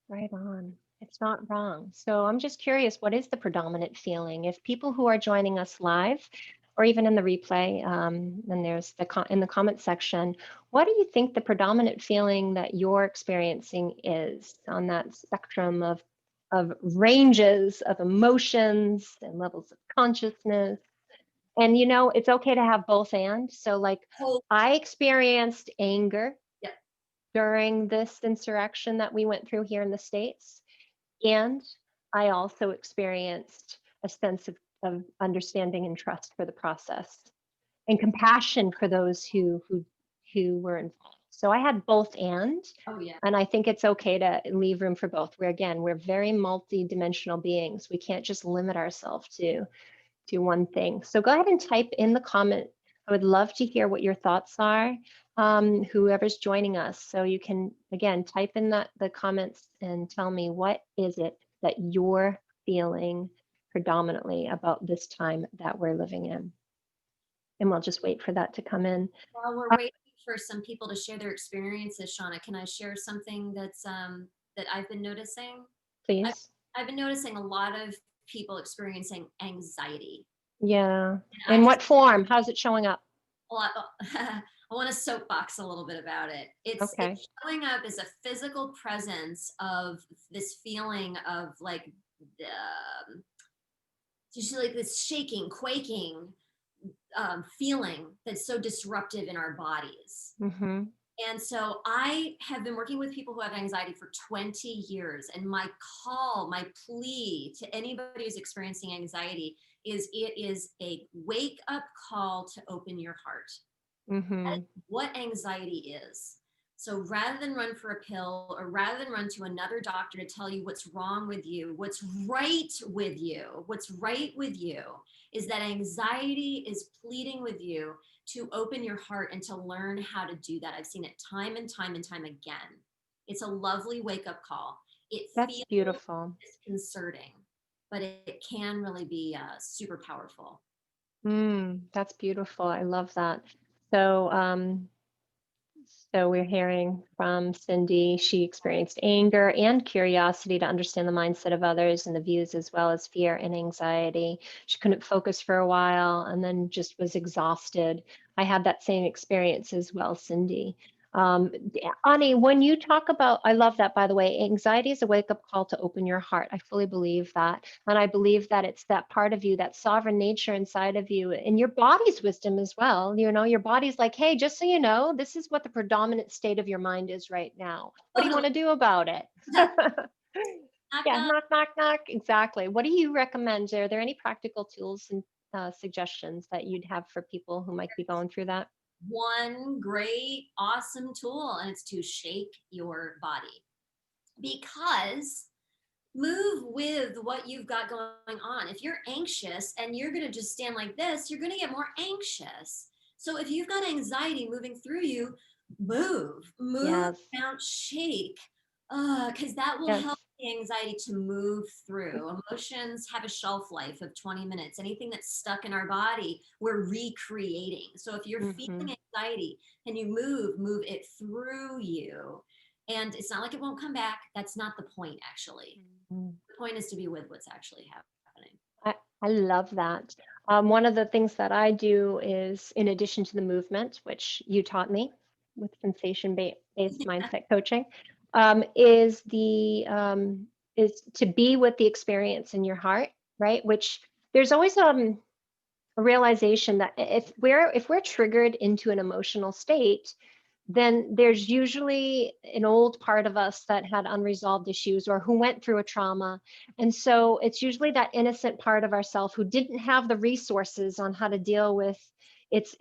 Right on. It's not wrong. So I'm just curious, what is the predominant feeling? If people who are joining us live or even in the replay, and there's in the comment section, what do you think the predominant feeling that you're experiencing is on that spectrum of ranges of emotions and levels of consciousness? And it's okay to have both and. So like Hope. I experienced anger Yeah. during this insurrection that we went through here in the States. And I also experienced a sense of understanding and trust for the process and compassion for those who were involved. So I had both Oh, yeah. and I think it's okay to leave room for both. We're very multi-dimensional beings. We can't just limit ourselves to one thing. So go ahead and type in the comment. I would love to hear what your thoughts are, whoever's joining us. So you can, again, type in the comments and tell me, what is it that you're feeling predominantly about this time that we're living in? and we'll just wait for that to come in. While we're Uh, waiting for some people to share their experiences, Shauna, can I share something that I've been noticing? I've, please. I've been noticing a lot of people experiencing anxiety. Yeah. And I In just what form? How's it showing up? a lot, I want to soapbox a little bit about it. Okay. It's showing up as a physical presence of this feeling of like just like this shaking, quaking feeling that's so disruptive in our bodies. Mm-hmm. And so I have been working with people who have anxiety for 20 years. And my plea to anybody who's experiencing anxiety is it is a wake up call to open your heart. That Mm-hmm. is what anxiety is. So rather than run for a pill or rather than run to another doctor to tell you what's wrong with you, what's right with you is that anxiety is pleading with you to open your heart and to learn how to do that. I've seen it time and time and time again. It's a lovely wake up call. It That's feels beautiful. disconcerting, but it can really be super powerful. That's beautiful. I love that. So, so we're hearing from Cindy. She experienced anger and curiosity to understand the mindset of others and the views, as well as fear and anxiety. She couldn't focus for a while and then just was exhausted. I had that same experience as well, Cindy. Ani, when you talk about, I love that, by the way, anxiety is a wake up call to open your heart. I fully believe that. And I believe that it's that part of you, that sovereign nature inside of you, and your body's wisdom as well. You know, your body's like, hey, just so you know, this is what the predominant state of your mind is right now. What do you want Totally. to do about it? Knock, Yeah, knock. knock, knock, knock. Exactly. What do you recommend? Are there any practical tools and suggestions that you'd have for people who might be going through that? One great, awesome tool, and it's to shake your body because move with what you've got going on. If you're anxious and you're going to just stand like this, you're going to get more anxious. So if you've got anxiety moving through you, move, Yes. bounce, shake, because that will help Yes. the anxiety to move through. Emotions have a shelf life of 20 minutes. Anything that's stuck in our body, we're recreating. So if you're Mm-hmm. feeling anxiety and you move it through you. And it's not like it won't come back. That's not the point, actually. The point is to be with what's actually happening. I, I love that. One of the things that I do is, in addition to the movement, which you taught me with based mindset coaching, is the is to be with the experience in your heart, right? Which there's always a realization that if we're triggered into an emotional state, then there's usually an old part of us that had unresolved issues or who went through a trauma. And so it's usually that innocent part of ourself who didn't have the resources on how to deal with its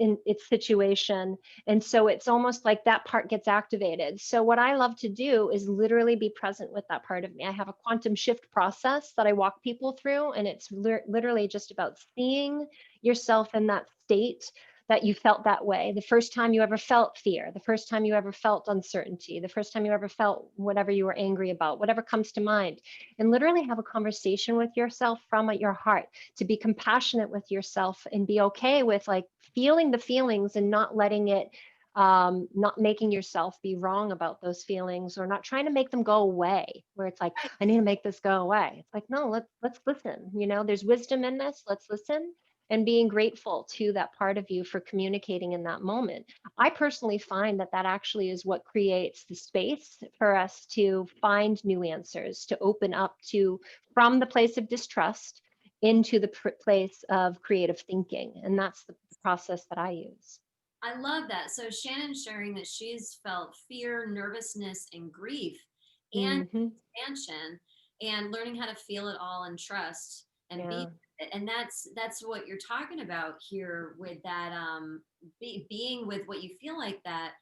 situation. And so it's almost like that part gets activated. So what I love to do is literally be present with that part of me. I have a quantum shift process that I walk people through, and it's literally just about seeing yourself in that state that you felt that way. The first time you ever felt fear, the first time you ever felt uncertainty, the first time you ever felt whatever you were angry about, whatever comes to mind, and literally have a conversation with yourself from your heart, to be compassionate with yourself and be okay with like feeling the feelings and not letting it not making yourself be wrong about those feelings, or not trying to make them go away, where it's like, I need to make this go away. It's like, no, let's listen. You know, there's wisdom in this. Let's listen, and being grateful to that part of you for communicating in that moment. I personally find that that actually is what creates the space for us to find new answers, to open up to, from the place of distrust into the place of creative thinking. And that's the process that I use. I love that. So Shannon's sharing that she's felt fear, nervousness, and grief and Hmm. expansion, and learning how to feel it all and trust and be Yeah. with it. And that's what you're talking about here with that being with what you feel like that,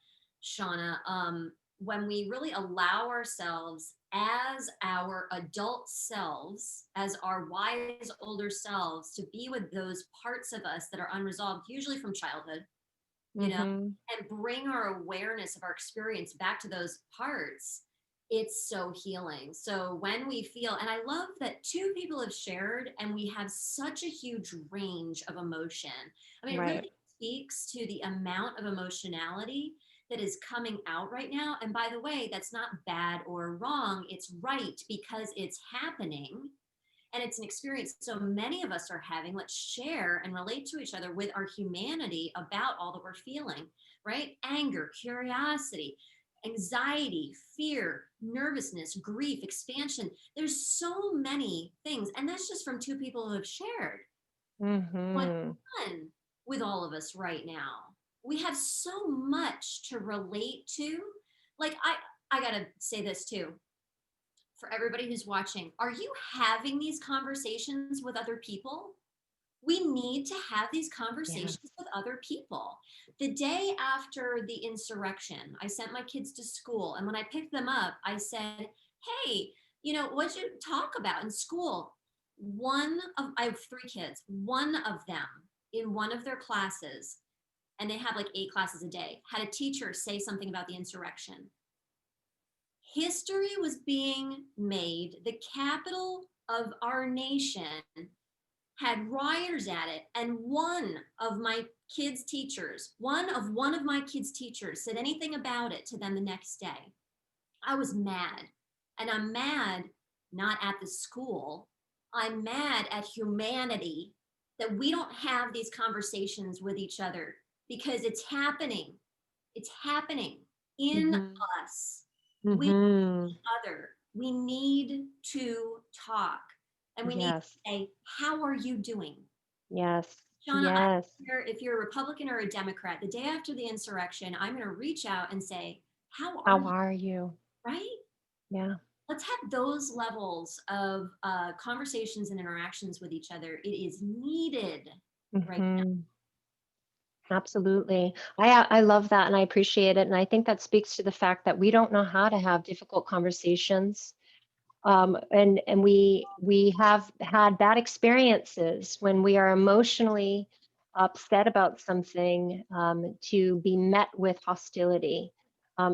Shauna. When we really allow ourselves as our adult selves, as our wise older selves, to be with those parts of us that are unresolved, usually from childhood, you know, Hmm. and bring our awareness of our experience back to those parts, it's so healing. So when we feel, and I love that two people have shared, and we have such a huge range of emotion. I mean, it really Right. is speaks to the amount of emotionality that is coming out right now. And by the way, that's not bad or wrong. It's right because it's happening and it's an experience so many of us are having. Let's share and relate to each other with our humanity about all that we're feeling, right? Anger, curiosity, anxiety, fear, nervousness, grief, expansion. There's so many things. And that's just from two people who have shared what's Mm-hmm. on with all of us right now. We have so much to relate to. Like I gotta say this too for everybody who's watching. Are you having these conversations with other people? We need to have these Yes. conversations with other people. The day after the insurrection, I sent my kids to school. And when I picked them up, I said, hey, what'd you talk about in school? I have three kids, one of them in one of their classes, and they have like 8 classes a day, had a teacher say something about the insurrection. History was being made. The capital of our nation had rioters at it, and one of my kids teachers said anything about it to them the next day. I was mad. And I'm mad not at the school. I'm mad at humanity that we don't have these conversations with each other because it's happening. It's happening in Mm-hmm. us, with Mm-hmm. each other. We need to talk and we need to Yes. say, how are you doing? Yes. Shawna, I Yes. don't care if you're a Republican or a Democrat, the day after the insurrection, I'm going to reach out and say, how are How you? are you? Right? Yeah. Let's have those levels of conversations and interactions with each other. It is needed right now. Mm-hmm. Absolutely. I love that and I appreciate it. And I think that speaks to the fact that we don't know how to have difficult conversations. And we have had bad experiences when we are emotionally upset about something. To be met with hostility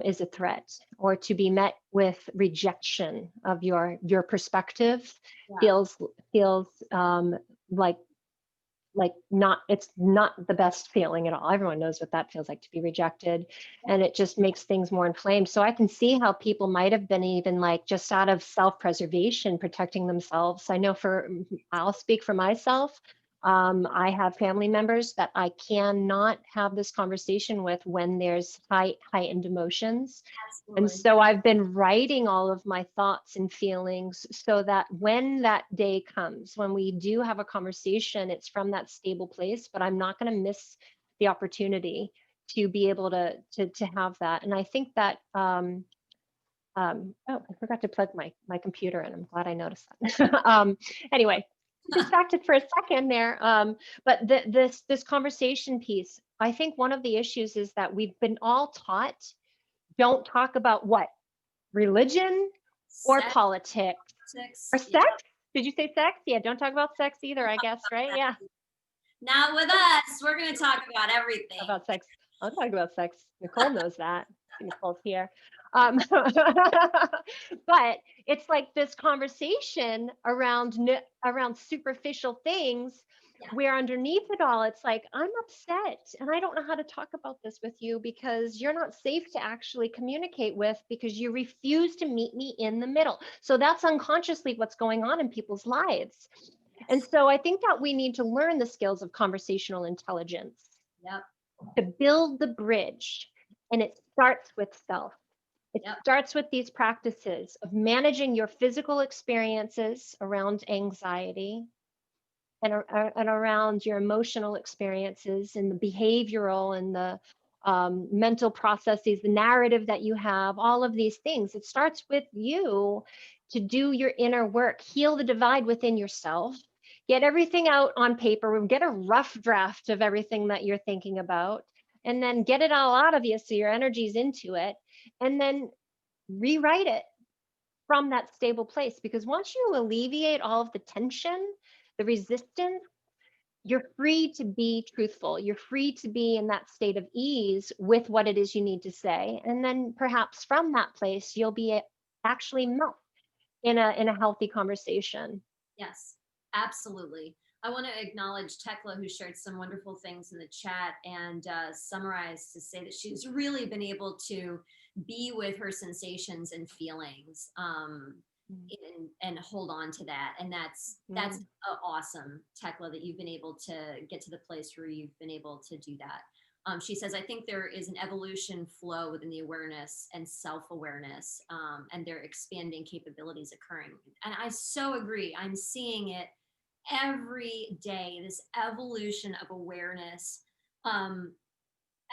is a threat, or to be met with rejection of your perspective Yeah. feels like not, it's not the best feeling at all. Everyone knows what that feels like, to be rejected, and it just makes things more inflamed. So I can see how people might have been even like just out of self-preservation protecting themselves. I know I'll speak for myself. I have family members that I cannot have this conversation with when there's heightened emotions, and Absolutely. so I've been writing all of my thoughts and feelings so that when that day comes, when we do have a conversation, it's from that stable place, but I'm not going to miss the opportunity to be able to have that. And I think that oh, I forgot to plug my computer in. I'm glad I noticed that. Anyway, distracted for a second there. But this conversation piece, I think one of the issues is that we've been all taught, don't talk about what? Religion or Sex, politics or yeah. sex? Did you say sex? Yeah, don't talk about sex either, I guess, right? Yeah, Not with us. We're going to talk about everything. about sex. I'll talk about sex. Nicole knows that. Nicole's here. But it's like this conversation around superficial things, Yeah. where underneath it all, it's like, I'm upset and I don't know how to talk about this with you because you're not safe to actually communicate with, because you refuse to meet me in the middle. So that's unconsciously what's going on in people's lives. And Yes. so I think that we need to learn the skills of conversational intelligence Yep. to build the bridge. And it starts with self. It Yep. starts with these practices of managing your physical experiences around anxiety, and around your emotional experiences and the behavioral and the mental processes, the narrative that you have, all of these things. It starts with you to do your inner work, heal the divide within yourself, get everything out on paper, get a rough draft of everything that you're thinking about, and then get it all out of you so your energy's into it, and then rewrite it from that stable place. Because once you alleviate all of the tension, the resistance, you're free to be truthful. You're free to be in that state of ease with what it is you need to say. And then perhaps from that place, you'll be actually met in a healthy conversation. Yes. Absolutely. I want to acknowledge Tekla, who shared some wonderful things in the chat and summarized to say that she's really been able to be with her sensations and feelings, Mm. and hold on to that. And that's Mm. awesome, Tekla, that you've been able to get to the place where you've been able to do that. She says, I think there is an evolution flow within the awareness and self-awareness, and their expanding capabilities occurring. And I so agree. I'm seeing it every day, this evolution of awareness, um,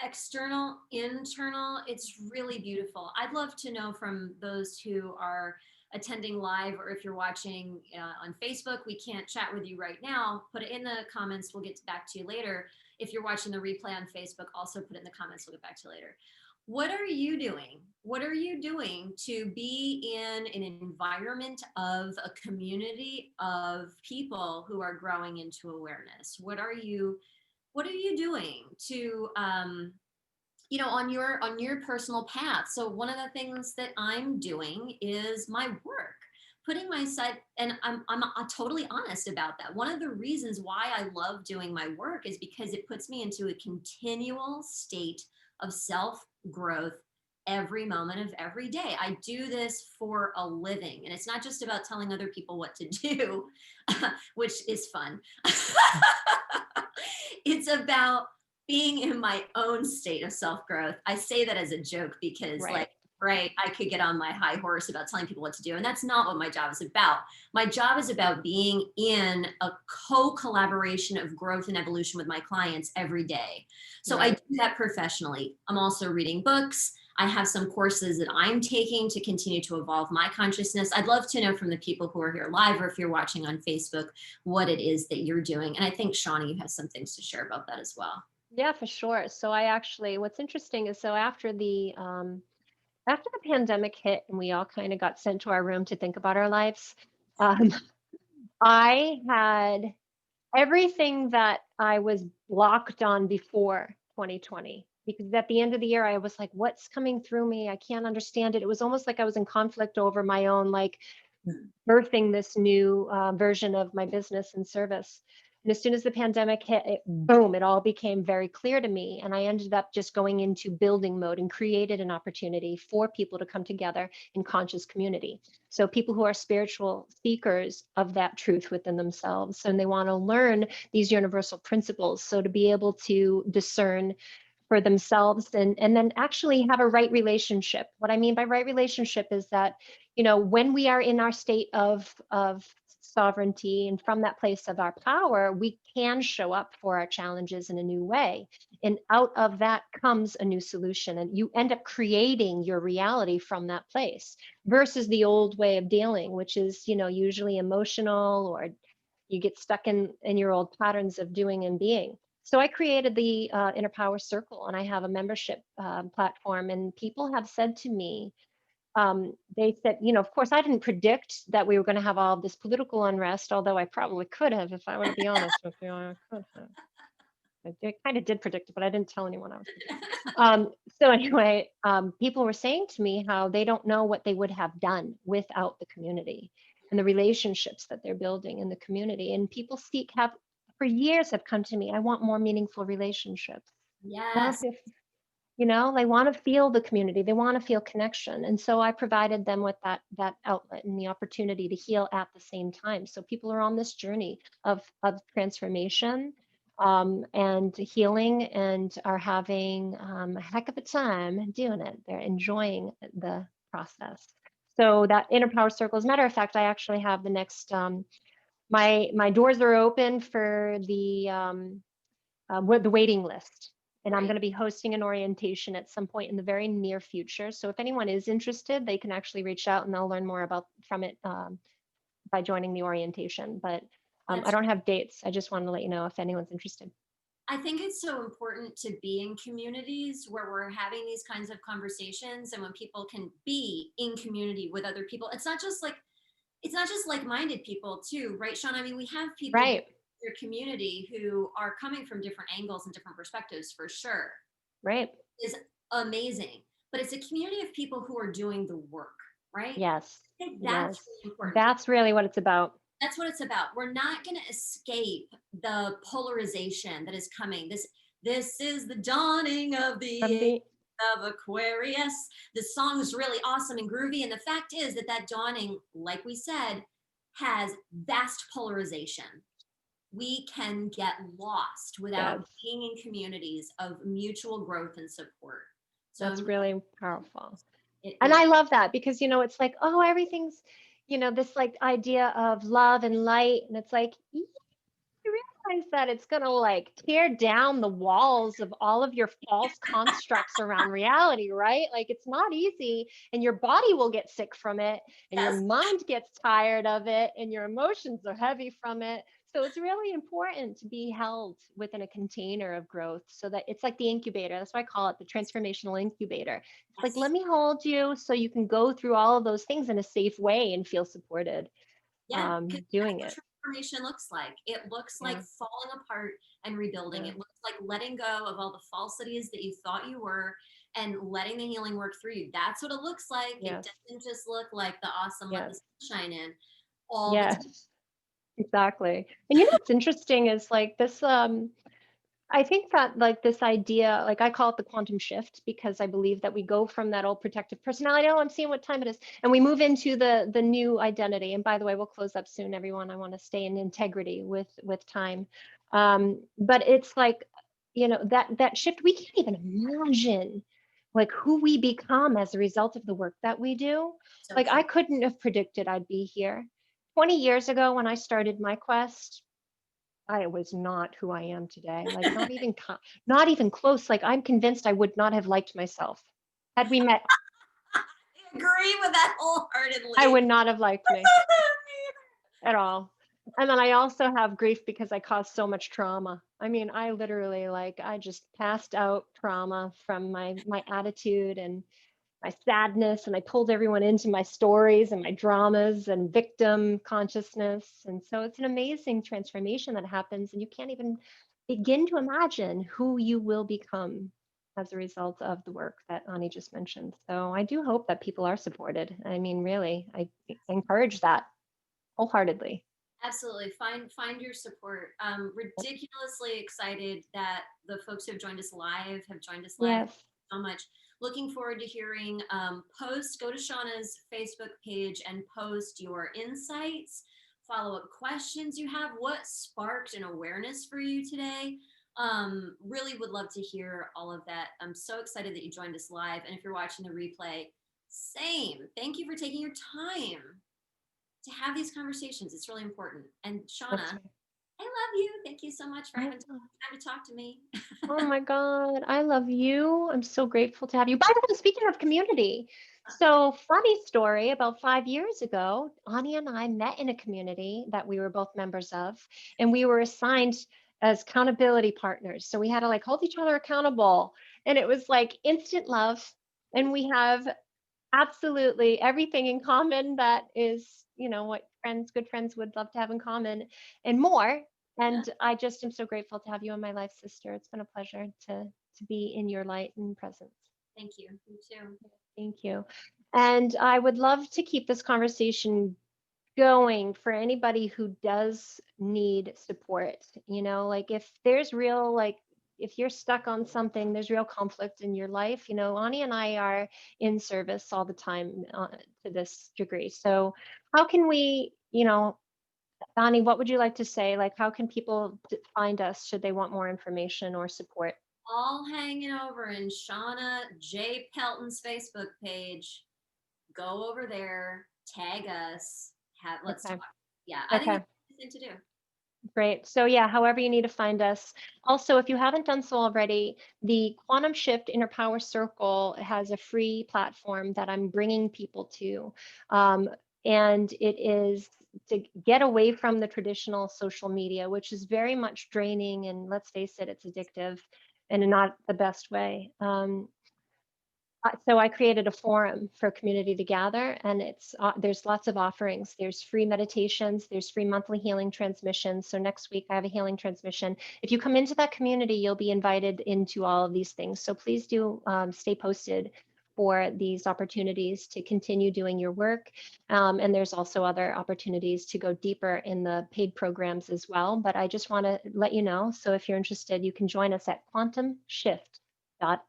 external, internal. It's really beautiful. I'd love to know from those who are attending live, or if you're watching on Facebook, we can't chat with you right now. Put it in the comments. We'll get back to you later. If you're watching the replay on Facebook, also put it in the comments. We'll get back to you later. What are you doing? What are you doing to be in an environment of a community of people who are growing into awareness? What are you doing to on your personal path? So one of the things that I'm doing is my work, putting myself, and I'm totally honest about that. One of the reasons why I love doing my work is because it puts me into a continual state of self growth every moment of every day. I do this for a living, and it's not just about telling other people what to do, which is fun. It's about being in my own state of self growth. I say that as a joke because, Right. like, right, I could get on my high horse about telling people what to do. And that's not what my job is about. My job is about being in a co collaboration of growth and evolution with my clients every day. So I Right. do that professionally. I'm also reading books. I have some courses that I'm taking to continue to evolve my consciousness. I'd love to know from the people who are here live, or if you're watching on Facebook, what it is that you're doing. And I think, Shawna, you have some things to share about that as well. Yeah, for sure. So I actually, what's interesting is, so after the pandemic hit and we all kind of got sent to our room to think about our lives, um, I had everything that I was blocked on before 2020. Because at the end of the year, I was like, what's coming through me? I can't understand it. It was almost like I was in conflict over my own, like, birthing this new version of my business and service. And as soon as the pandemic hit, boom, it all became very clear to me. And I ended up just going into building mode and created an opportunity for people to come together in conscious community. So people who are spiritual seekers of that truth within themselves, and they want to learn these universal principles. So to be able to discern for themselves, and then actually have a right relationship. What I mean by right relationship is that, when we are in our state of sovereignty and from that place of our power, we can show up for our challenges in a new way. And out of that comes a new solution. And you end up creating your reality from that place versus the old way of dealing, which is, usually emotional, or you get stuck in your old patterns of doing and being. So I created the Inner Power Circle, and I have a membership platform. And people have said to me, they said, of course, I didn't predict that we were going to have all of this political unrest, although I probably could have, if I were to be honest with you. I could have. I kind of did predict it, but I didn't tell anyone I was predicting. So anyway, people were saying to me how they don't know what they would have done without the community and the relationships that they're building in the community. And people have for years have come to me, I want more meaningful relationships. I want to Yes. feel, they want to feel the community. They want to feel connection. And so I provided them with that outlet and the opportunity to heal at the same time. So people are on this journey of transformation, and healing, and are having a heck of a time doing it. They're enjoying the process. So that Inner Power Circle, as a matter of fact, I actually have the next, my doors are open for the waiting list. And I'm Great. going to be hosting an orientation at some point in the very near future. So if anyone is interested, they can actually reach out and they'll learn more about from it, by joining the orientation. But I That's don't have dates. I just wanted to let you know if anyone's interested. I think it's so important to be in communities where we're having these kinds of conversations, and when people can be in community with other people. It's not just like-minded people too, right, Sean? I mean, we have people in Right, your community who are coming from different angles and different perspectives, for sure. right. Is amazing. But it's a community of people who are doing the work, right? Yes, I think that's yes. really important. That's really what it's about. That's what it's about. We're not going to escape the polarization that is coming. This is the dawning of the From age the of Aquarius. The song is really awesome and groovy, and the fact is that that dawning, like we said, has vast polarization. We can get lost without yes, being in communities of mutual growth and support. So that's really powerful. it And is. I love that because, it's like, oh, everything's, this like idea of love and light. And it's like, you realize that it's going to like tear down the walls of all of your false constructs around reality, right? Like it's not easy, and your body will get sick from it, and your Yes, mind gets tired of it, and your emotions are heavy from it. So it's really important to be held within a container of growth, so that it's like the incubator. That's why I call it the transformational incubator. It's like, let yes. me hold you so you can go through all of those things in a safe way and feel supported Yeah, because that's doing what it. transformation looks like. It looks like Yeah. falling apart and rebuilding. Yeah. It looks like letting go of all the falsities that you thought you were and letting the healing work through you. That's what it looks like. It Yes. doesn't just look like the awesome let the Yes. sun shine in all the time. Yes. Exactly. And what's interesting is like this I think that like this idea, like I call it the quantum shift, because I believe that we go from that old protective personality. Oh, I'm seeing what time it is, and we move into the new identity. And by the way, we'll close up soon, everyone. I want to stay in integrity with time. But it's like, that shift, we can't even imagine like who we become as a result of the work that we do. So Like I true. couldn't have predicted I'd be here 20 years ago when I started my quest. I was not who I am today. Like not even close. Like I'm convinced I would not have liked myself. Had we met, I agree with that I wholeheartedly. would not have liked me at all. And then I also have grief because I caused so much trauma. I mean, I literally like I just passed out trauma from my attitude and my sadness, and I pulled everyone into my stories and my dramas and victim consciousness. And so it's an amazing transformation that happens, and you can't even begin to imagine who you will become as a result of the work that Ani just mentioned. So I do hope that people are supported. I mean, really, I encourage that wholeheartedly. Absolutely. Find your support. Ridiculously excited that the folks who have joined us live have joined us live. Thank Yes. you so much. Looking forward to hearing post. Go to Shawna's Facebook page and post your insights, follow up questions you have. What sparked an awareness for you today? Really would love to hear all of that. I'm so excited that you joined us live. And if you're watching the replay, same. Thank you for taking your time to have these conversations. It's really important. And That's Shawna, right. I love you. Thank you so much for I having time to talk to me. Oh my God, I love you. I'm so grateful to have you. By the way, speaking of community, so funny story, about 5 years ago, Ani and I met in a community that we were both members of, and we were assigned as accountability partners. So we had to like hold each other accountable, and it was like instant love. And we have absolutely everything in common that is, what good friends would love to have in common, and more. And I just am so grateful to have you in my life, sister. It's been a pleasure to be in your light and presence. Thank you. You too. Thank you. And I would love to keep this conversation going for anybody who does need support. Like if there's real, like, if you're stuck on something, there's real conflict in your life. Ani and I are in service all the time to this degree. So how can we, Ani, what would you like to say? Like, how can people find us should they want more information or support? All hanging over in Shauna J. Pelton's Facebook page. Go over there, tag us, let's talk. Okay. Yeah, I think Okay. that's the thing to do. Great. So yeah, however you need to find us. Also, if you haven't done so already, the Quantum Shift Inner Power Circle has a free platform that I'm bringing people to. And it is to get away from the traditional social media, which is very much draining, and let's face it, it's addictive and in not the best way. So I created a forum for community to gather, and there's lots of offerings. There's free meditations, there's free monthly healing transmissions. So next week I have a healing transmission. If you come into that community, you'll be invited into all of these things. So please do stay posted for these opportunities to continue doing your work. And there's also other opportunities to go deeper in the paid programs as well. But I just want to let you know. So if you're interested, you can join us at quantumshift.app.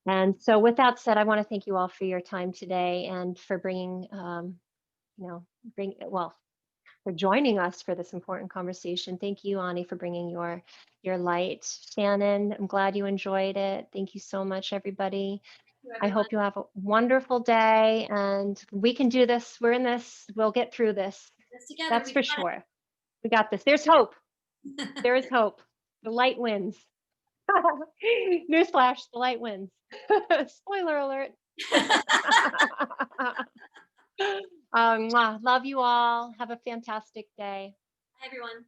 And so with that said, I want to thank you all for your time today and for bringing, you know, well, for joining us for this important conversation. Thank you, Ani, for bringing your light. Shannon, I'm glad you enjoyed it. Thank you so much, everybody. To I everyone. hope you have a wonderful day, and we can do this. We're in this. We'll get through this. This together. That's We for sure. We got this. There's hope. got it. There is hope. The light wins. Newsflash, the light wins. Spoiler alert. Love you all. Have a fantastic day. Hi, everyone.